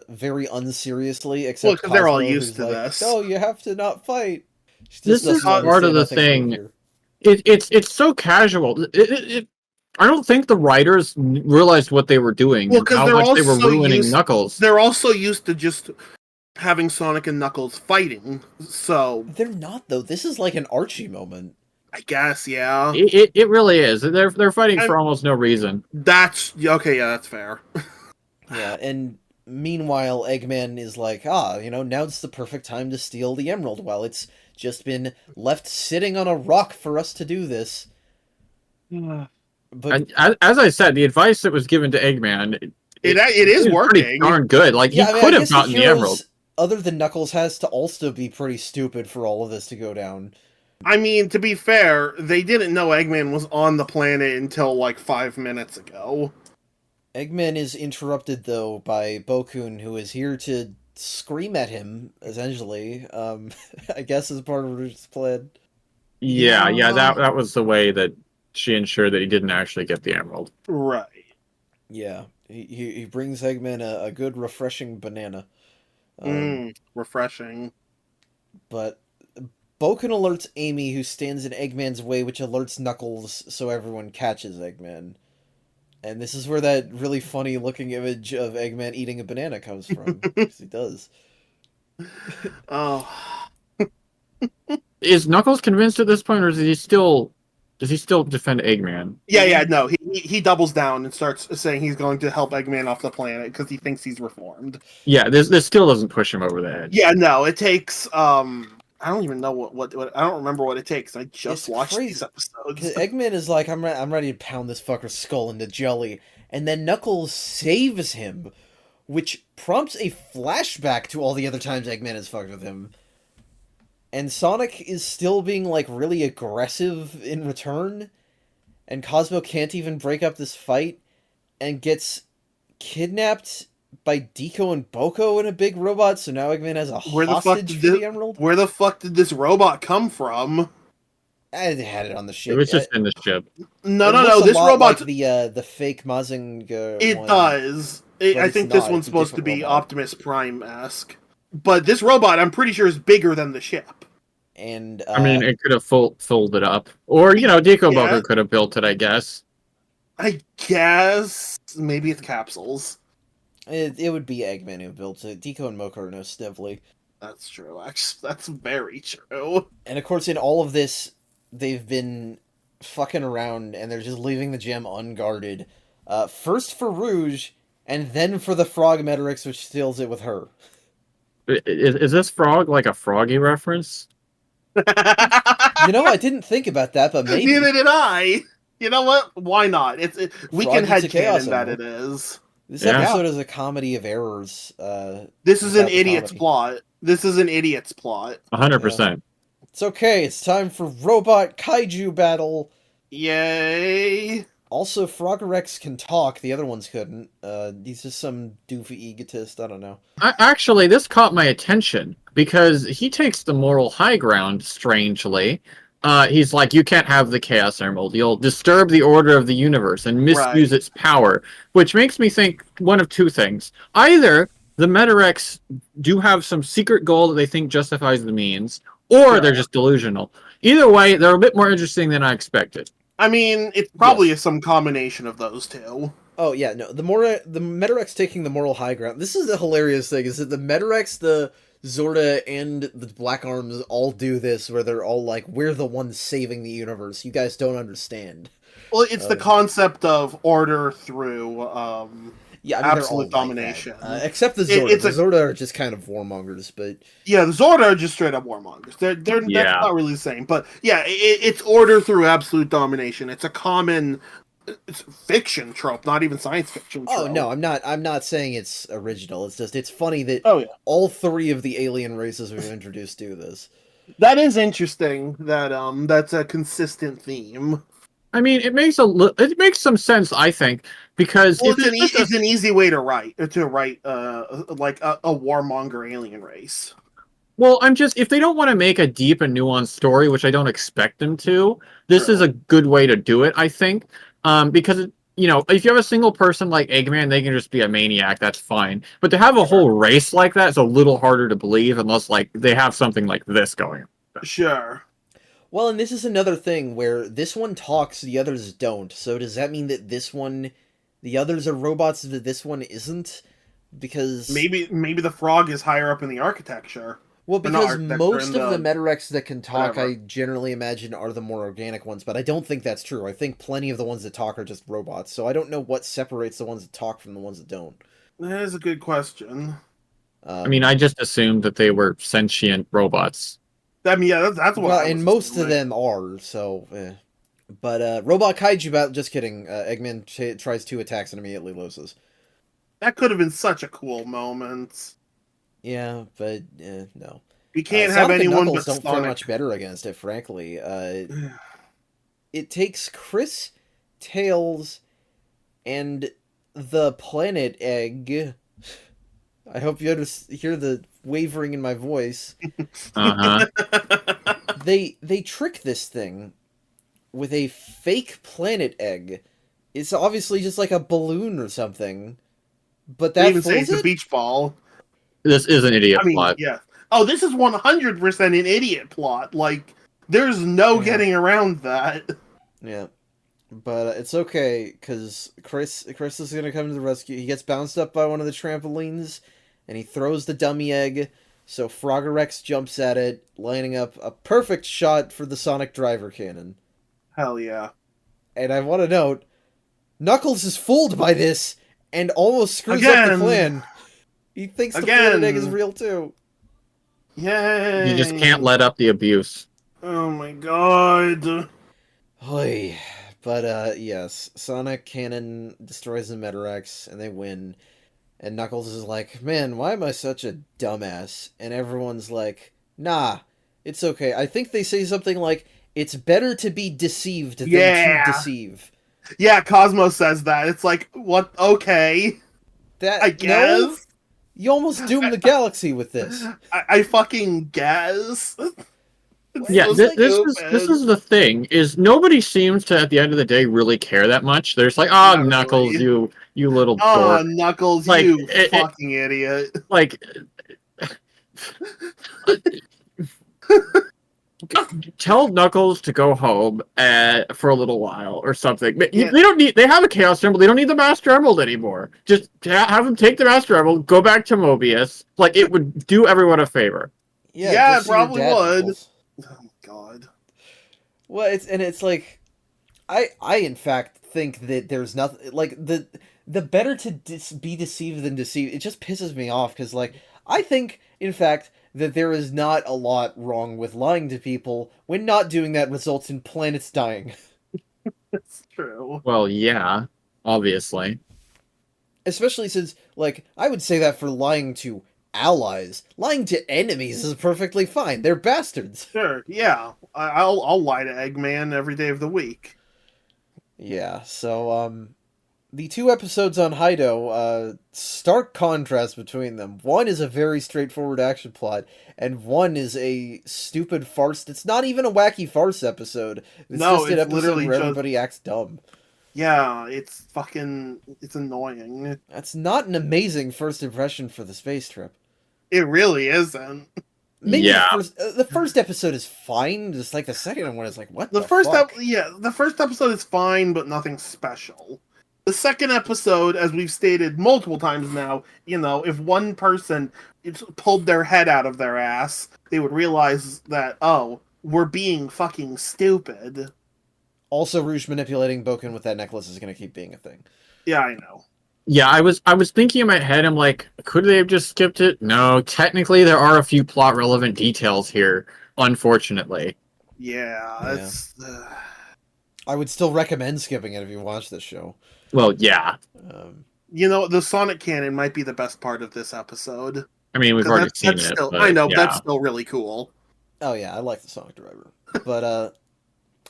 Speaker 1: very unseriously, except
Speaker 2: because they're all used to this.
Speaker 1: Oh, you have to not fight.
Speaker 3: This is part of the thing. It's so casual. I don't think the writers realized what they were doing.
Speaker 2: Well, because
Speaker 3: how much they were ruining Knuckles.
Speaker 2: They're also used to just having Sonic and Knuckles fighting, so...
Speaker 1: They're not, though. This is like an Archie moment.
Speaker 2: I guess, yeah.
Speaker 3: It really is. They're fighting for almost no reason.
Speaker 2: That's... Okay, yeah, that's fair.
Speaker 1: Yeah, and meanwhile, Eggman is like, now it's the perfect time to steal the emerald, while it's just been left sitting on a rock for us to do this.
Speaker 3: But as I said, the advice that was given to Eggman...
Speaker 2: It is working.
Speaker 3: Pretty darn good. Like, he could have gotten the emerald.
Speaker 1: other than Knuckles has to also be pretty stupid for all of this to go down.
Speaker 2: I mean, to be fair, they didn't know Eggman was on the planet until like 5 minutes ago.
Speaker 1: Eggman is interrupted, though, by Bokun, who is here to scream at him, essentially. I guess as part of Rouge's plan.
Speaker 3: Yeah, that was the way that she ensured that he didn't actually get the emerald.
Speaker 2: Right.
Speaker 1: Yeah, he brings Eggman a good, refreshing banana.
Speaker 2: Refreshing.
Speaker 1: But Bokun alerts Amy, who stands in Eggman's way, which alerts Knuckles so everyone catches Eggman. And this is where that really funny looking image of Eggman eating a banana comes from. Because he does.
Speaker 2: Oh.
Speaker 3: Is Knuckles convinced at this point, or does he still defend Eggman?
Speaker 2: Yeah, no. He doubles down and starts saying he's going to help Eggman off the planet because he thinks he's reformed.
Speaker 3: Yeah, this still doesn't push him over the edge.
Speaker 2: Yeah, no. It takes I don't even know what I don't remember what it takes. I just watched these episodes.
Speaker 1: Eggman is like, I'm ready to pound this fucker's skull into jelly, and then Knuckles saves him, which prompts a flashback to all the other times Eggman has fucked with him. And Sonic is still being, like, really aggressive in return, and Cosmo can't even break up this fight, and gets kidnapped by Deco and Boko in a big robot, so now Eggman has a hostage for the Emerald?
Speaker 2: Where the fuck did this robot come from?
Speaker 1: I had it on the ship.
Speaker 3: It was just in the ship.
Speaker 2: No. This robot,
Speaker 1: like the fake Mazinger.
Speaker 2: It
Speaker 1: one,
Speaker 2: does. I think this one's supposed to be robot. Optimus Prime-esque, but this robot, I'm pretty sure, is bigger than the ship.
Speaker 1: And
Speaker 3: I mean, it could have folded up, or Deco Boko could have built it. I guess.
Speaker 2: I guess maybe it's capsules.
Speaker 1: It would be Eggman who built it. Deco and Moko are no Snively.
Speaker 2: That's true. Actually, that's very true.
Speaker 1: And of course, in all of this, they've been fucking around, and they're just leaving the gem unguarded. First for Rouge, and then for the Frog Meteorix, which steals it with her.
Speaker 3: Is this frog like a Froggy reference?
Speaker 1: I didn't think about that, but maybe.
Speaker 2: Neither did I. You know what? Why not? We can headcanon that it is.
Speaker 1: This episode is a comedy of errors.
Speaker 2: This is an idiot's plot. This is an idiot's plot.
Speaker 3: 100%.
Speaker 1: It's okay. It's time for Robot Kaiju Battle.
Speaker 2: Yay!
Speaker 1: Also, Froggerex can talk. The other ones couldn't. He's just some doofy egotist. I don't know.
Speaker 3: Actually, this caught my attention because he takes the moral high ground, strangely. He's like, you can't have the Chaos Emerald. You'll disturb the order of the universe and misuse its power. Which makes me think one of two things. Either the Meteorix do have some secret goal that they think justifies the means, or they're just delusional. Either way, they're a bit more interesting than I expected.
Speaker 2: I mean, it's probably some combination of those two.
Speaker 1: Oh, yeah, no. The Meteorix taking the moral high ground. This is the hilarious thing, is that the Meteorix, the Zorda, and the Black Arms all do this, where they're all like, we're the ones saving the universe. You guys don't understand.
Speaker 2: Well, it's the concept of order through absolute
Speaker 1: like
Speaker 2: domination.
Speaker 1: Except the Zorda. The Zorda are just kind of warmongers, but...
Speaker 2: Yeah, the Zorda are just straight up warmongers. That's not really the same. But yeah, it's order through absolute domination. It's a common... It's fiction trope, not even science fiction trope.
Speaker 1: Oh no, I'm not saying it's original. It's just it's funny that all three of the alien races we've introduced do this.
Speaker 2: That is interesting. That's a consistent theme.
Speaker 3: I mean, it makes some sense, I think, because
Speaker 2: it's an easy way to write like a warmonger alien race.
Speaker 3: Well, if they don't want to make a deep and nuanced story, which I don't expect them to, this is a good way to do it, I think. Because if you have a single person like Eggman, they can just be a maniac. That's fine. But to have a whole race like that is a little harder to believe unless they have something like this going.
Speaker 2: Sure.
Speaker 1: Well, and this is another thing where this one talks, the others don't. So does that mean that the others are robots, that this one isn't? Because
Speaker 2: maybe the frog is higher up in the architecture.
Speaker 1: Well, because most of the Meteorix that can talk, I generally imagine, are the more organic ones, but I don't think that's true. I think plenty of the ones that talk are just robots, so I don't know what separates the ones that talk from the ones that don't.
Speaker 2: That is a good question.
Speaker 3: I mean, I just assumed that they were sentient robots.
Speaker 2: I mean, yeah, that's what.
Speaker 1: Well, and most of them are, so. But Robot Kaiju Battle. Just kidding. Eggman tries 2 attacks and immediately loses.
Speaker 2: That could have been such a cool moment.
Speaker 1: Yeah, but no.
Speaker 2: You can't have
Speaker 1: Sonic and
Speaker 2: anyone
Speaker 1: Knuckles
Speaker 2: but
Speaker 1: don't fare
Speaker 2: Sonic.
Speaker 1: much better against it, frankly. It takes Chris, Tails, and the planet egg. I hope you hear the wavering in my voice.
Speaker 3: Uh-huh.
Speaker 1: They trick this thing with a fake planet egg. It's obviously just like a balloon or something, but
Speaker 2: They
Speaker 1: that
Speaker 2: even say
Speaker 1: fools
Speaker 2: it's a
Speaker 1: it.
Speaker 2: beach ball.
Speaker 3: This is an idiot
Speaker 2: I mean,
Speaker 3: plot.
Speaker 2: yeah. Oh, this is 100% an idiot plot. Like, there's no
Speaker 1: Yeah.
Speaker 2: getting around that.
Speaker 1: Yeah, but it's okay because Chris is gonna come to the rescue. He gets bounced up by one of the trampolines, and he throws the dummy egg. So Frogger jumps at it, lining up a perfect shot for the Sonic driver cannon.
Speaker 2: Hell yeah.
Speaker 1: And I want to note, Knuckles is fooled by this and almost screws up the
Speaker 2: Again.
Speaker 1: plan. He thinks the planet egg is
Speaker 2: Again.
Speaker 1: real too.
Speaker 2: Yay.
Speaker 3: You just can't let up the abuse.
Speaker 2: Oh my god.
Speaker 1: Oy. But yes, Sonic cannon destroys the Metarex and they win. And Knuckles is like, man, why am I such a dumbass? And everyone's like, nah, it's okay. I think they say something like, it's better to be deceived than to deceive.
Speaker 2: Yeah, Cosmo says that. It's like, what? Okay.
Speaker 1: That
Speaker 2: I guess.
Speaker 1: No, you almost doomed the galaxy with this.
Speaker 2: I fucking guess.
Speaker 3: Yeah,
Speaker 1: It's
Speaker 3: this,
Speaker 1: like-
Speaker 3: this is the thing, is nobody seems to, at the end of the day, really care that much. There's like, oh,
Speaker 2: Not
Speaker 3: Knuckles,
Speaker 2: really.
Speaker 3: you little
Speaker 2: Oh,
Speaker 3: dork.
Speaker 2: Knuckles,
Speaker 3: Like,
Speaker 2: you
Speaker 3: it-
Speaker 2: fucking idiot.
Speaker 3: Like, tell Knuckles to go home for a little while or something.
Speaker 2: Yeah.
Speaker 3: They don't need. They have a Chaos Emerald. They don't need the Master Emerald anymore. Just have them take the Master Emerald, go back to Mobius. Like, it would do everyone a favor.
Speaker 2: Yeah,
Speaker 1: go
Speaker 2: it
Speaker 1: see your
Speaker 2: probably
Speaker 1: dad,
Speaker 2: would.
Speaker 1: Knuckles.
Speaker 2: Oh my god.
Speaker 1: Well, it's like, I in fact think that there's nothing like the better to be deceived than deceived. It just pisses me off because like I think in fact that there is not a lot wrong with lying to people when not doing that results in planets dying.
Speaker 2: It's true.
Speaker 3: Well, yeah, obviously.
Speaker 1: Especially since like I would say that for lying to allies, lying to enemies is perfectly fine. They're bastards.
Speaker 2: Sure, yeah. I'll lie to Eggman every day of the week.
Speaker 1: Yeah, so the two episodes on Hydo, stark contrast between them. One is a very straightforward action plot, and one is a stupid farce. It's not even a wacky farce episode. It's
Speaker 2: No,
Speaker 1: just an
Speaker 2: it's
Speaker 1: episode
Speaker 2: literally
Speaker 1: where
Speaker 2: just-
Speaker 1: everybody acts dumb.
Speaker 2: Yeah, it's annoying.
Speaker 1: That's not an amazing first impression for the space trip.
Speaker 2: It really isn't.
Speaker 1: Maybe
Speaker 3: Yeah.
Speaker 1: the first episode is fine. Just like the second one is like, what
Speaker 2: The
Speaker 1: the
Speaker 2: first
Speaker 1: fuck?
Speaker 2: the first episode is fine, but nothing special. The second episode, as we've stated multiple times now, if one person pulled their head out of their ass, they would realize that, oh, we're being fucking stupid.
Speaker 1: Also, Rouge manipulating Boken with that necklace is going to keep being a thing.
Speaker 2: Yeah, I know.
Speaker 3: Yeah, I was thinking in my head, I'm like, could they have just skipped it? No, technically there are a few plot relevant details here, unfortunately.
Speaker 2: Yeah, it's...
Speaker 1: I would still recommend skipping it if you watch this show.
Speaker 3: Well, yeah.
Speaker 2: the Sonic cannon might be the best part of this episode.
Speaker 3: I mean, we've
Speaker 2: 'Cause
Speaker 3: already seen
Speaker 2: that's
Speaker 3: it.
Speaker 2: still,
Speaker 3: but
Speaker 2: I know,
Speaker 3: yeah.
Speaker 2: that's still really cool.
Speaker 1: Oh yeah, I like the Sonic Driver. But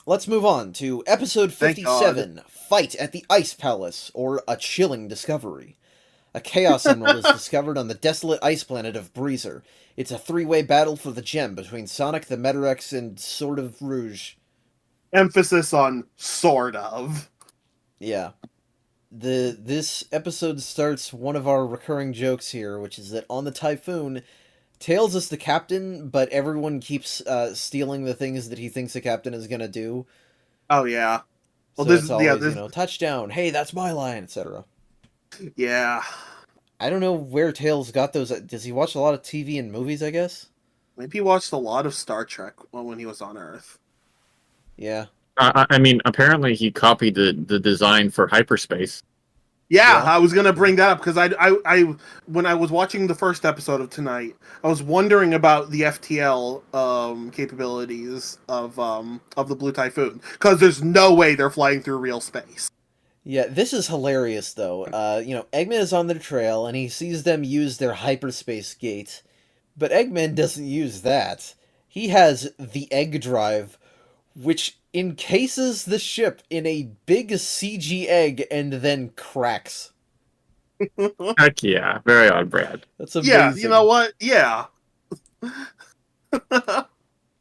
Speaker 1: let's move on to episode
Speaker 2: Thank
Speaker 1: 57, Fight at the Ice Palace, or A Chilling Discovery. A Chaos Emerald is discovered on the desolate ice planet of Breezer. It's a three-way battle for the gem between Sonic, the Metarex, and sort of Rouge.
Speaker 2: Emphasis on sort of.
Speaker 1: Yeah. This episode starts one of our recurring jokes here, which is that on the Typhoon, Tails is the captain, but everyone keeps stealing the things that he thinks the captain is gonna do.
Speaker 2: Oh, yeah. Well,
Speaker 1: So it's always, touchdown, hey, that's my line, etc.
Speaker 2: Yeah.
Speaker 1: I don't know where Tails got those. Does he watch a lot of TV and movies, I guess?
Speaker 2: Maybe he watched a lot of Star Trek when he was on Earth.
Speaker 1: Yeah.
Speaker 3: I mean, apparently he copied the design for hyperspace.
Speaker 2: Yeah,
Speaker 1: Yeah.
Speaker 2: I was gonna bring that up because I when I was watching the first episode of tonight, I was wondering about the FTL capabilities of the Blue Typhoon because there's no way they're flying through real space.
Speaker 1: Yeah, this is hilarious though. Eggman is on their trail and he sees them use their hyperspace gate, but Eggman doesn't use that. He has the egg drive, which encases the ship in a big CG egg and then cracks.
Speaker 3: Heck yeah, very on brand.
Speaker 1: That's amazing.
Speaker 2: Yeah, you know what? Yeah.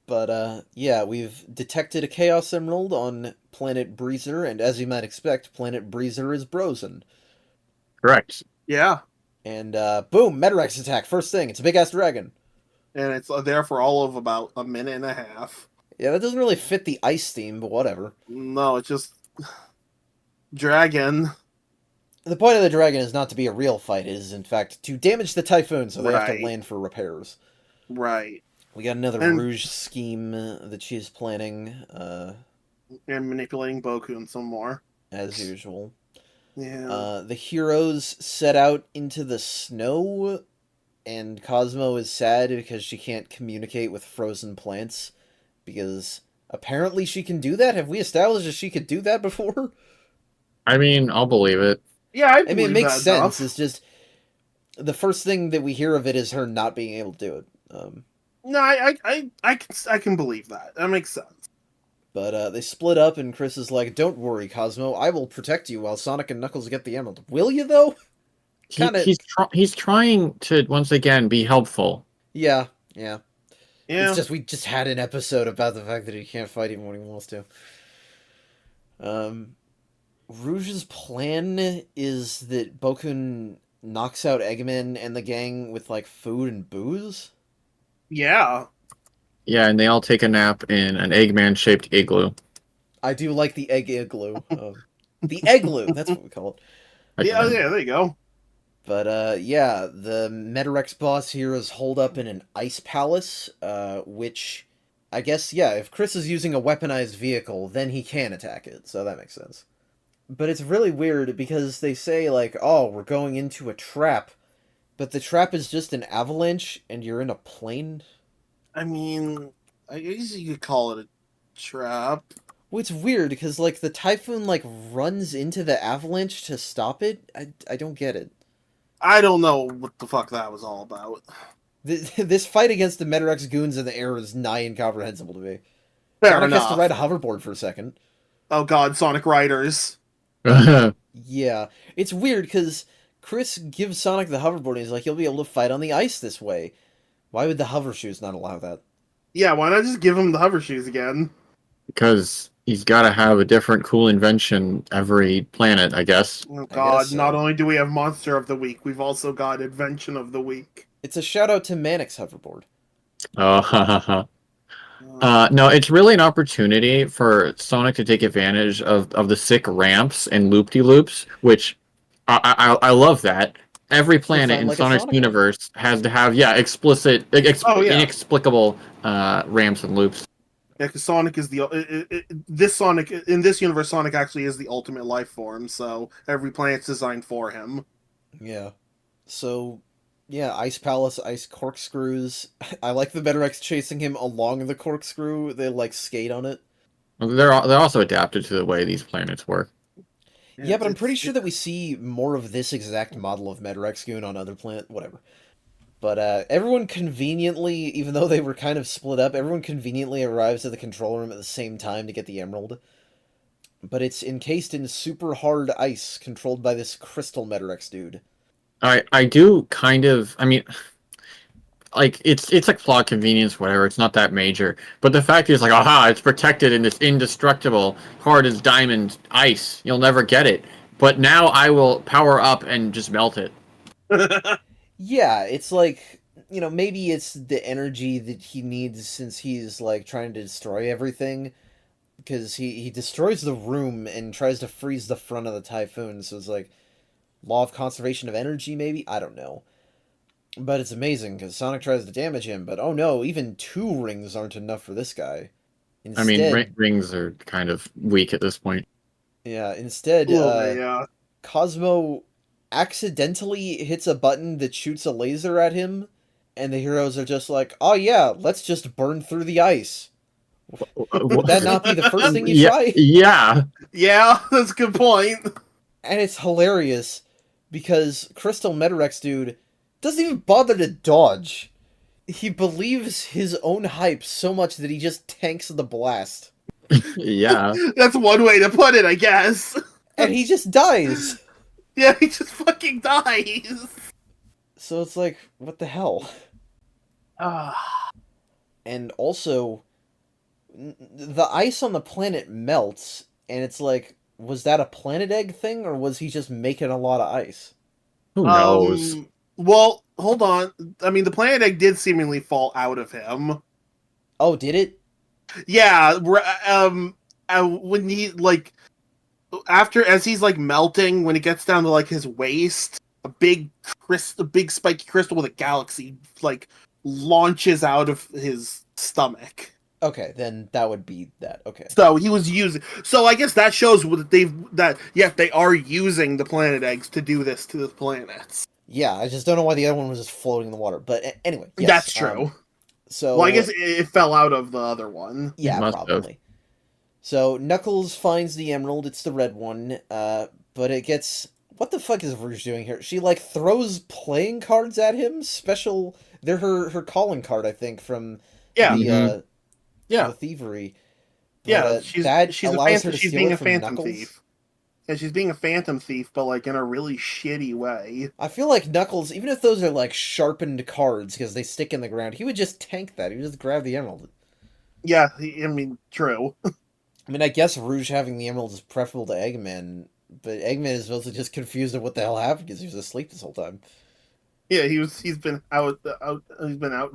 Speaker 1: But yeah, we've detected a Chaos Emerald on planet Breezer, and as you might expect, planet Breezer is Brozen.
Speaker 3: Correct.
Speaker 2: Yeah.
Speaker 1: And boom, Metarex attack, first thing, it's a big-ass dragon.
Speaker 2: And it's there for all of about a minute and a half.
Speaker 1: Yeah, that doesn't really fit the ice theme, but whatever.
Speaker 2: No, it's just... Dragon.
Speaker 1: The point of the dragon is not to be a real fight, it is in fact to damage the Typhoon so they have to
Speaker 2: Right.
Speaker 1: land for repairs.
Speaker 2: Right.
Speaker 1: We got another
Speaker 2: And-
Speaker 1: Rouge scheme that she's planning,
Speaker 2: And manipulating Bokun some more.
Speaker 1: as usual.
Speaker 2: Yeah.
Speaker 1: The heroes set out into the snow, and Cosmo is sad because she can't communicate with frozen plants, because apparently she can do that? Have we established that she could do that before?
Speaker 3: I mean, I'll believe it.
Speaker 2: Yeah, I
Speaker 1: I mean, it
Speaker 2: believe
Speaker 1: makes
Speaker 2: that
Speaker 1: sense.
Speaker 2: enough.
Speaker 1: It's just the first thing that we hear of it is her not being able to do it.
Speaker 2: No, I can believe that. That makes sense.
Speaker 1: But they split up, and Chris is like, "Don't worry, Cosmo. I will protect you while Sonic and Knuckles get the emerald." Will you though? Kinda-
Speaker 3: He's trying to once again be helpful.
Speaker 1: Yeah.
Speaker 2: Yeah.
Speaker 1: It's just we just had an episode about the fact that he can't fight even when he wants to. Rouge's plan is that Bokun knocks out Eggman and the gang with like food and booze.
Speaker 2: Yeah.
Speaker 3: Yeah, and they all take a nap in an Eggman-shaped igloo.
Speaker 1: I do like the egg igloo. The eggloo, that's what we call it.
Speaker 2: Yeah, there you go.
Speaker 1: But yeah, the Metarex boss here is holed up in an ice palace, which I guess, yeah, if Chris is using a weaponized vehicle, then he can attack it, so that makes sense. But it's really weird because they say, like, oh, we're going into a trap, but the trap is just an avalanche and you're in a plane?
Speaker 2: I mean, I guess you could call it a trap.
Speaker 1: Well, it's weird because, like, the Typhoon, like, runs into the avalanche to stop it? I don't get it.
Speaker 2: I don't know what the fuck that was all about.
Speaker 1: This fight against the Metarex goons in the air is nigh incomprehensible to me.
Speaker 2: Fair
Speaker 1: Sonic
Speaker 2: enough.
Speaker 1: has to ride a hoverboard for a second.
Speaker 2: Oh god, Sonic Riders.
Speaker 1: Yeah, it's weird because Chris gives Sonic the hoverboard and he's like, you'll be able to fight on the ice this way. Why would the hover shoes not allow that?
Speaker 2: Yeah, why not just give him the hover shoes again?
Speaker 3: Because he's got to have a different cool invention every planet, I guess.
Speaker 2: Oh
Speaker 1: I
Speaker 2: god,
Speaker 1: guess so.
Speaker 2: not only do we have Monster of the Week, we've also got Invention of the Week.
Speaker 1: It's a shout out to Manic's hoverboard.
Speaker 3: Oh, ha ha ha. No, it's really an opportunity for Sonic to take advantage of the sick ramps and loop-de-loops, which I love that. Every planet
Speaker 1: sound
Speaker 3: in
Speaker 1: like a
Speaker 3: Sonic's
Speaker 1: Sonic
Speaker 3: universe has to have, explicit, inexplicable ramps and loops.
Speaker 2: Yeah, because Sonic is in this universe, Sonic actually is the ultimate life form, so every planet's designed for him.
Speaker 1: Yeah. So, yeah, Ice Palace, ice corkscrews. I like the Metarex chasing him along the corkscrew. They, like, skate on it.
Speaker 3: They're also adapted to the way these planets work.
Speaker 1: Yeah, but I'm pretty sure that we see more of this exact model of Metarex goon on other planet, whatever. But everyone conveniently, even though they were kind of split up, everyone conveniently arrives at the control room at the same time to get the emerald. But it's encased in super hard ice, controlled by this crystal Metarex dude.
Speaker 3: I do kind of, I mean, like, it's like plot convenience, whatever, it's not that major. But the fact is, like, aha, it's protected in this indestructible, hard as diamond ice. You'll never get it. But now I will power up and just melt it.
Speaker 1: Yeah, it's like, maybe it's the energy that he needs since he's, like, trying to destroy everything. Because he destroys the room and tries to freeze the front of the Typhoon, so it's like, law of conservation of energy, maybe? I don't know. But it's amazing, because Sonic tries to damage him, but oh no, even 2 rings aren't enough for this guy. Instead,
Speaker 3: I mean, rings are kind of weak at this point.
Speaker 1: Yeah, instead,
Speaker 2: yeah.
Speaker 1: Cosmo accidentally hits a button that shoots a laser at him, and the heroes are just like, oh yeah, let's just burn through the ice. Would that not be the first thing you try?
Speaker 3: Yeah.
Speaker 2: Yeah, that's a good point.
Speaker 1: And it's hilarious because Crystal Metarex dude doesn't even bother to dodge. He believes his own hype so much that he just tanks the blast.
Speaker 3: Yeah.
Speaker 2: That's one way to put it, I guess.
Speaker 1: And he just dies.
Speaker 2: Yeah, he just fucking dies.
Speaker 1: So it's like, what the hell? And also, the ice on the planet melts, and it's like, was that a planet egg thing, or was he just making a lot of ice?
Speaker 3: Who knows?
Speaker 2: Well, hold on. I mean, the planet egg did seemingly fall out of him.
Speaker 1: Oh, did it?
Speaker 2: Yeah, when he, like, as he's, like, melting, when it gets down to, like, his waist, a big spiky crystal with a galaxy, like, launches out of his stomach.
Speaker 1: Okay, then that would be that. Okay.
Speaker 2: So he was using. So I guess that shows that they are using the planet eggs to do this to the planets.
Speaker 1: Yeah, I just don't know why the other one was just floating in the water. But anyway, yes,
Speaker 2: That's true.
Speaker 1: So,
Speaker 2: well, I guess it fell out of the other one.
Speaker 1: Yeah,
Speaker 3: Must
Speaker 1: probably.
Speaker 3: have.
Speaker 1: So Knuckles finds the emerald. It's the red one. But it gets. What the fuck is Rouge doing here? She like throws playing cards at him. Special. They're her calling card, I think, from
Speaker 2: Yeah.
Speaker 1: the
Speaker 2: Yeah.
Speaker 1: the thievery. But,
Speaker 2: Yeah, she's
Speaker 1: allows her to
Speaker 2: she's
Speaker 1: steal
Speaker 2: being
Speaker 1: it
Speaker 2: a
Speaker 1: from
Speaker 2: phantom
Speaker 1: Knuckles.
Speaker 2: thief. Yeah, she's being a phantom thief, but like in a really shitty way.
Speaker 1: I feel like Knuckles, even if those are like sharpened cards because they stick in the ground, he would just tank that. He would just grab the emerald.
Speaker 2: Yeah, I mean, true.
Speaker 1: I mean, I guess Rouge having the emerald is preferable to Eggman, but Eggman is mostly just confused at what the hell happened because he was asleep this whole time.
Speaker 2: Yeah, he's been out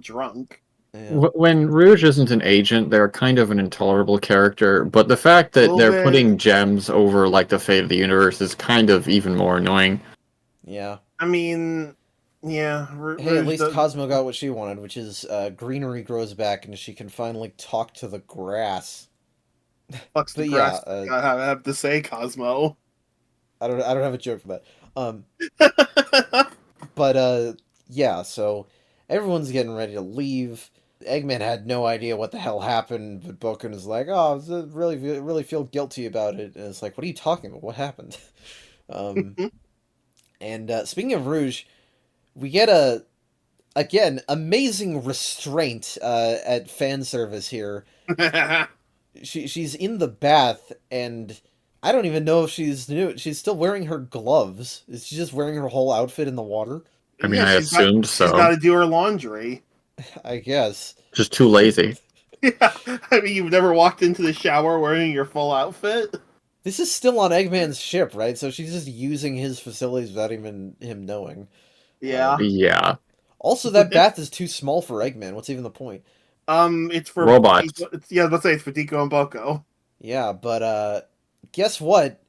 Speaker 2: drunk.
Speaker 1: Yeah.
Speaker 3: When Rouge isn't an agent, they're kind of an intolerable character, but the fact that
Speaker 2: Little
Speaker 3: they're
Speaker 2: bit.
Speaker 3: putting gems over like the fate of the universe is kind of even more annoying.
Speaker 1: Yeah.
Speaker 2: I mean, yeah.
Speaker 1: Hey, at least Cosmo got what she wanted, which is greenery grows back and she can finally talk to the grass.
Speaker 2: Fucks the
Speaker 1: but
Speaker 2: grass.
Speaker 1: yeah,
Speaker 2: I have to say, Cosmo.
Speaker 1: I don't have a joke for that. But yeah, so everyone's getting ready to leave. Eggman had no idea what the hell happened, but Boken is like, "Oh, I really feel guilty about it." And it's like, "What are you talking about? What happened?" And speaking of Rouge, we get again amazing restraint at fan service here. She's in the bath, and I don't even know if she's new. She's still wearing her gloves. Is she just wearing her whole outfit in the water?
Speaker 3: I mean, I assumed so.
Speaker 2: She's got to do her laundry.
Speaker 1: I guess.
Speaker 3: Just too lazy.
Speaker 2: Yeah, I mean, you've never walked into the shower wearing your full outfit?
Speaker 1: This is still on Eggman's ship, right? So she's just using his facilities without even him knowing.
Speaker 2: Yeah.
Speaker 3: Yeah.
Speaker 1: Also, that bath is too small for Eggman. What's even the point?
Speaker 2: It's for
Speaker 3: robots.
Speaker 2: Yeah, let's say it's for Deco and Boko.
Speaker 1: Yeah, but guess what?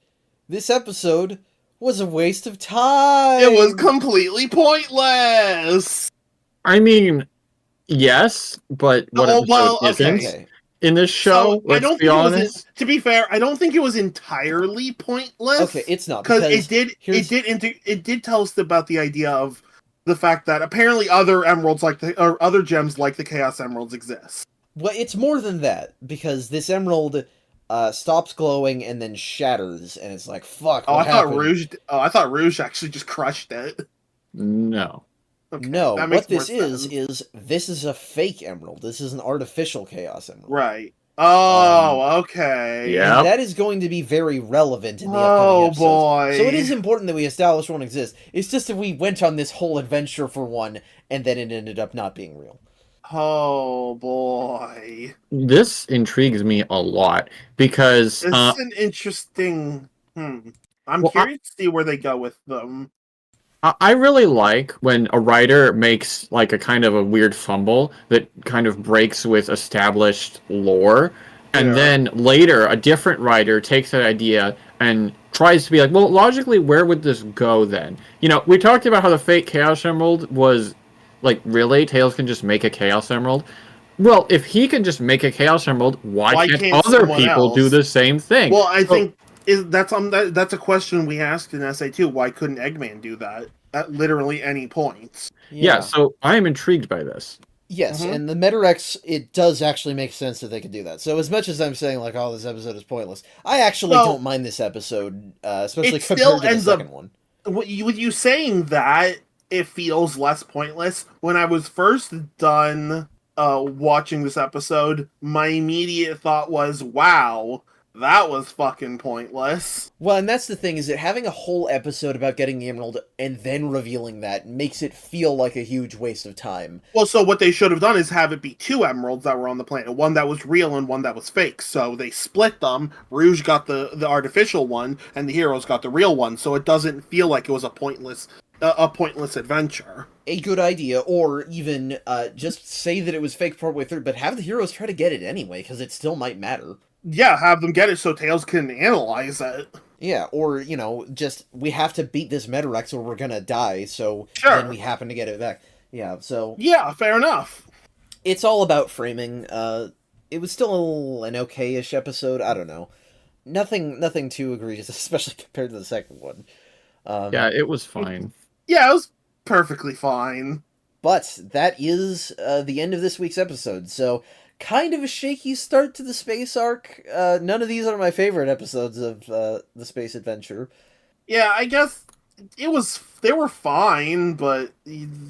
Speaker 1: This episode was a waste of time.
Speaker 2: It was completely pointless.
Speaker 3: I mean, yes, but what isn't
Speaker 1: Okay.
Speaker 3: in this show?
Speaker 2: So,
Speaker 3: let's be honest.
Speaker 2: To be fair, I don't think it was entirely pointless.
Speaker 1: Okay, it's not
Speaker 2: because it did tell us about the idea of the fact that apparently other emeralds or other gems like the Chaos Emeralds exist.
Speaker 1: Well, it's more than that because this emerald stops glowing and then shatters, and it's like fuck.
Speaker 2: I
Speaker 1: happened?
Speaker 2: thought Rouge actually just crushed it.
Speaker 3: No.
Speaker 2: Okay,
Speaker 1: no,
Speaker 2: that makes
Speaker 1: what this
Speaker 2: more
Speaker 1: is this is a fake emerald. This is an artificial Chaos Emerald.
Speaker 2: Right. Oh, okay.
Speaker 3: Yeah.
Speaker 1: And that is going to be very relevant in the upcoming episodes.
Speaker 2: Boy.
Speaker 1: So it is important that we establish one exists. It's just that we went on this whole adventure for one, and then it ended up not being real.
Speaker 2: Oh boy.
Speaker 3: This intrigues me a lot because
Speaker 2: This is an interesting. I'm curious to see where they go with them.
Speaker 3: I really like when a writer makes like a kind of a weird fumble that kind of breaks with established lore, and then later a different writer takes that idea and tries to be like, well, logically, where would this go then? You know, we talked about how the fake Chaos Emerald was like, really, Tails can just make a Chaos Emerald. Well, if he can just make a Chaos Emerald, why can't other people do the same thing?
Speaker 2: Well, I think that's a question we asked in SA2. Why couldn't Eggman do that at literally any point?
Speaker 3: Yeah, so I am intrigued by this.
Speaker 1: Yes,
Speaker 2: Mhm.
Speaker 1: and the Metarex, it does actually make sense that they could do that. So as much as I'm saying, like, oh, this episode is pointless, I actually
Speaker 2: Well,
Speaker 1: don't mind this episode, especially
Speaker 2: it still
Speaker 1: compared to the
Speaker 2: ends up
Speaker 1: second one.
Speaker 2: with you saying that it feels less pointless. When I was first done watching this episode, my immediate thought was, wow, that was fucking pointless.
Speaker 1: Well, and that's the thing, is that having a whole episode about getting the emerald and then revealing that makes it feel like a huge waste of time.
Speaker 2: Well, so what they should have done is have it be two emeralds that were on the planet, one that was real and one that was fake. So they split them. Rouge got the artificial one, and the heroes got the real one. So it doesn't feel like it was a pointless adventure.
Speaker 1: A good idea, or even just say that it was fake partway through, but have the heroes try to get it anyway, because it still might matter.
Speaker 2: Yeah, have them get it so Tails can analyze it.
Speaker 1: Yeah, or, you know, just, we have to beat this Metarex or we're gonna die, so
Speaker 2: Sure.
Speaker 1: then we happen to get it back. Yeah, so...
Speaker 2: Yeah, fair enough.
Speaker 1: It's all about framing. It was still an okay-ish episode, I don't know. Nothing too egregious, especially compared to the second one.
Speaker 3: Yeah, it was fine.
Speaker 2: Yeah, it was perfectly fine.
Speaker 1: But that is the end of this week's episode, so... Kind of a shaky start to the space arc. None of these are my favorite episodes of the space adventure.
Speaker 2: Yeah, I guess they were fine, but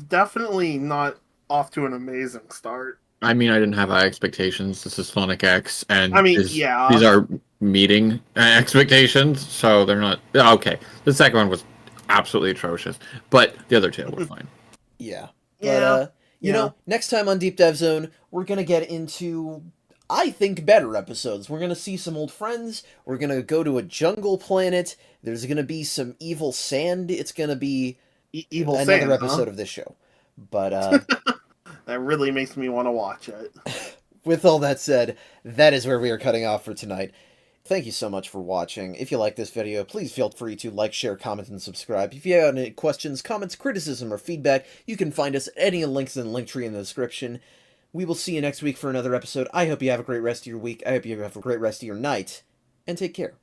Speaker 2: definitely not off to an amazing start.
Speaker 3: I mean, I didn't have high expectations. This is Sonic X, and
Speaker 2: I mean,
Speaker 3: these
Speaker 2: yeah.
Speaker 3: are meeting expectations, so they're not okay. The second one was absolutely atrocious, but the other two were fine.
Speaker 1: Yeah. But,
Speaker 2: Yeah.
Speaker 1: you know, next time on Deep Dive Zone, we're going to get into, I think, better episodes. We're going to see some old friends. We're going to go to a jungle planet. There's going to be some evil sand. It's going to be
Speaker 2: Evil
Speaker 1: another
Speaker 2: sand,
Speaker 1: episode
Speaker 2: huh?
Speaker 1: of this show. But
Speaker 2: that really makes me want to watch it.
Speaker 1: With all that said, that is where we are cutting off for tonight. Thank you so much for watching. If you like this video, please feel free to like, share, comment, and subscribe. If you have any questions, comments, criticism, or feedback, you can find us at any links in the link tree in the description. We will see you next week for another episode. I hope you have a great rest of your week. I hope you have a great rest of your night. And take care.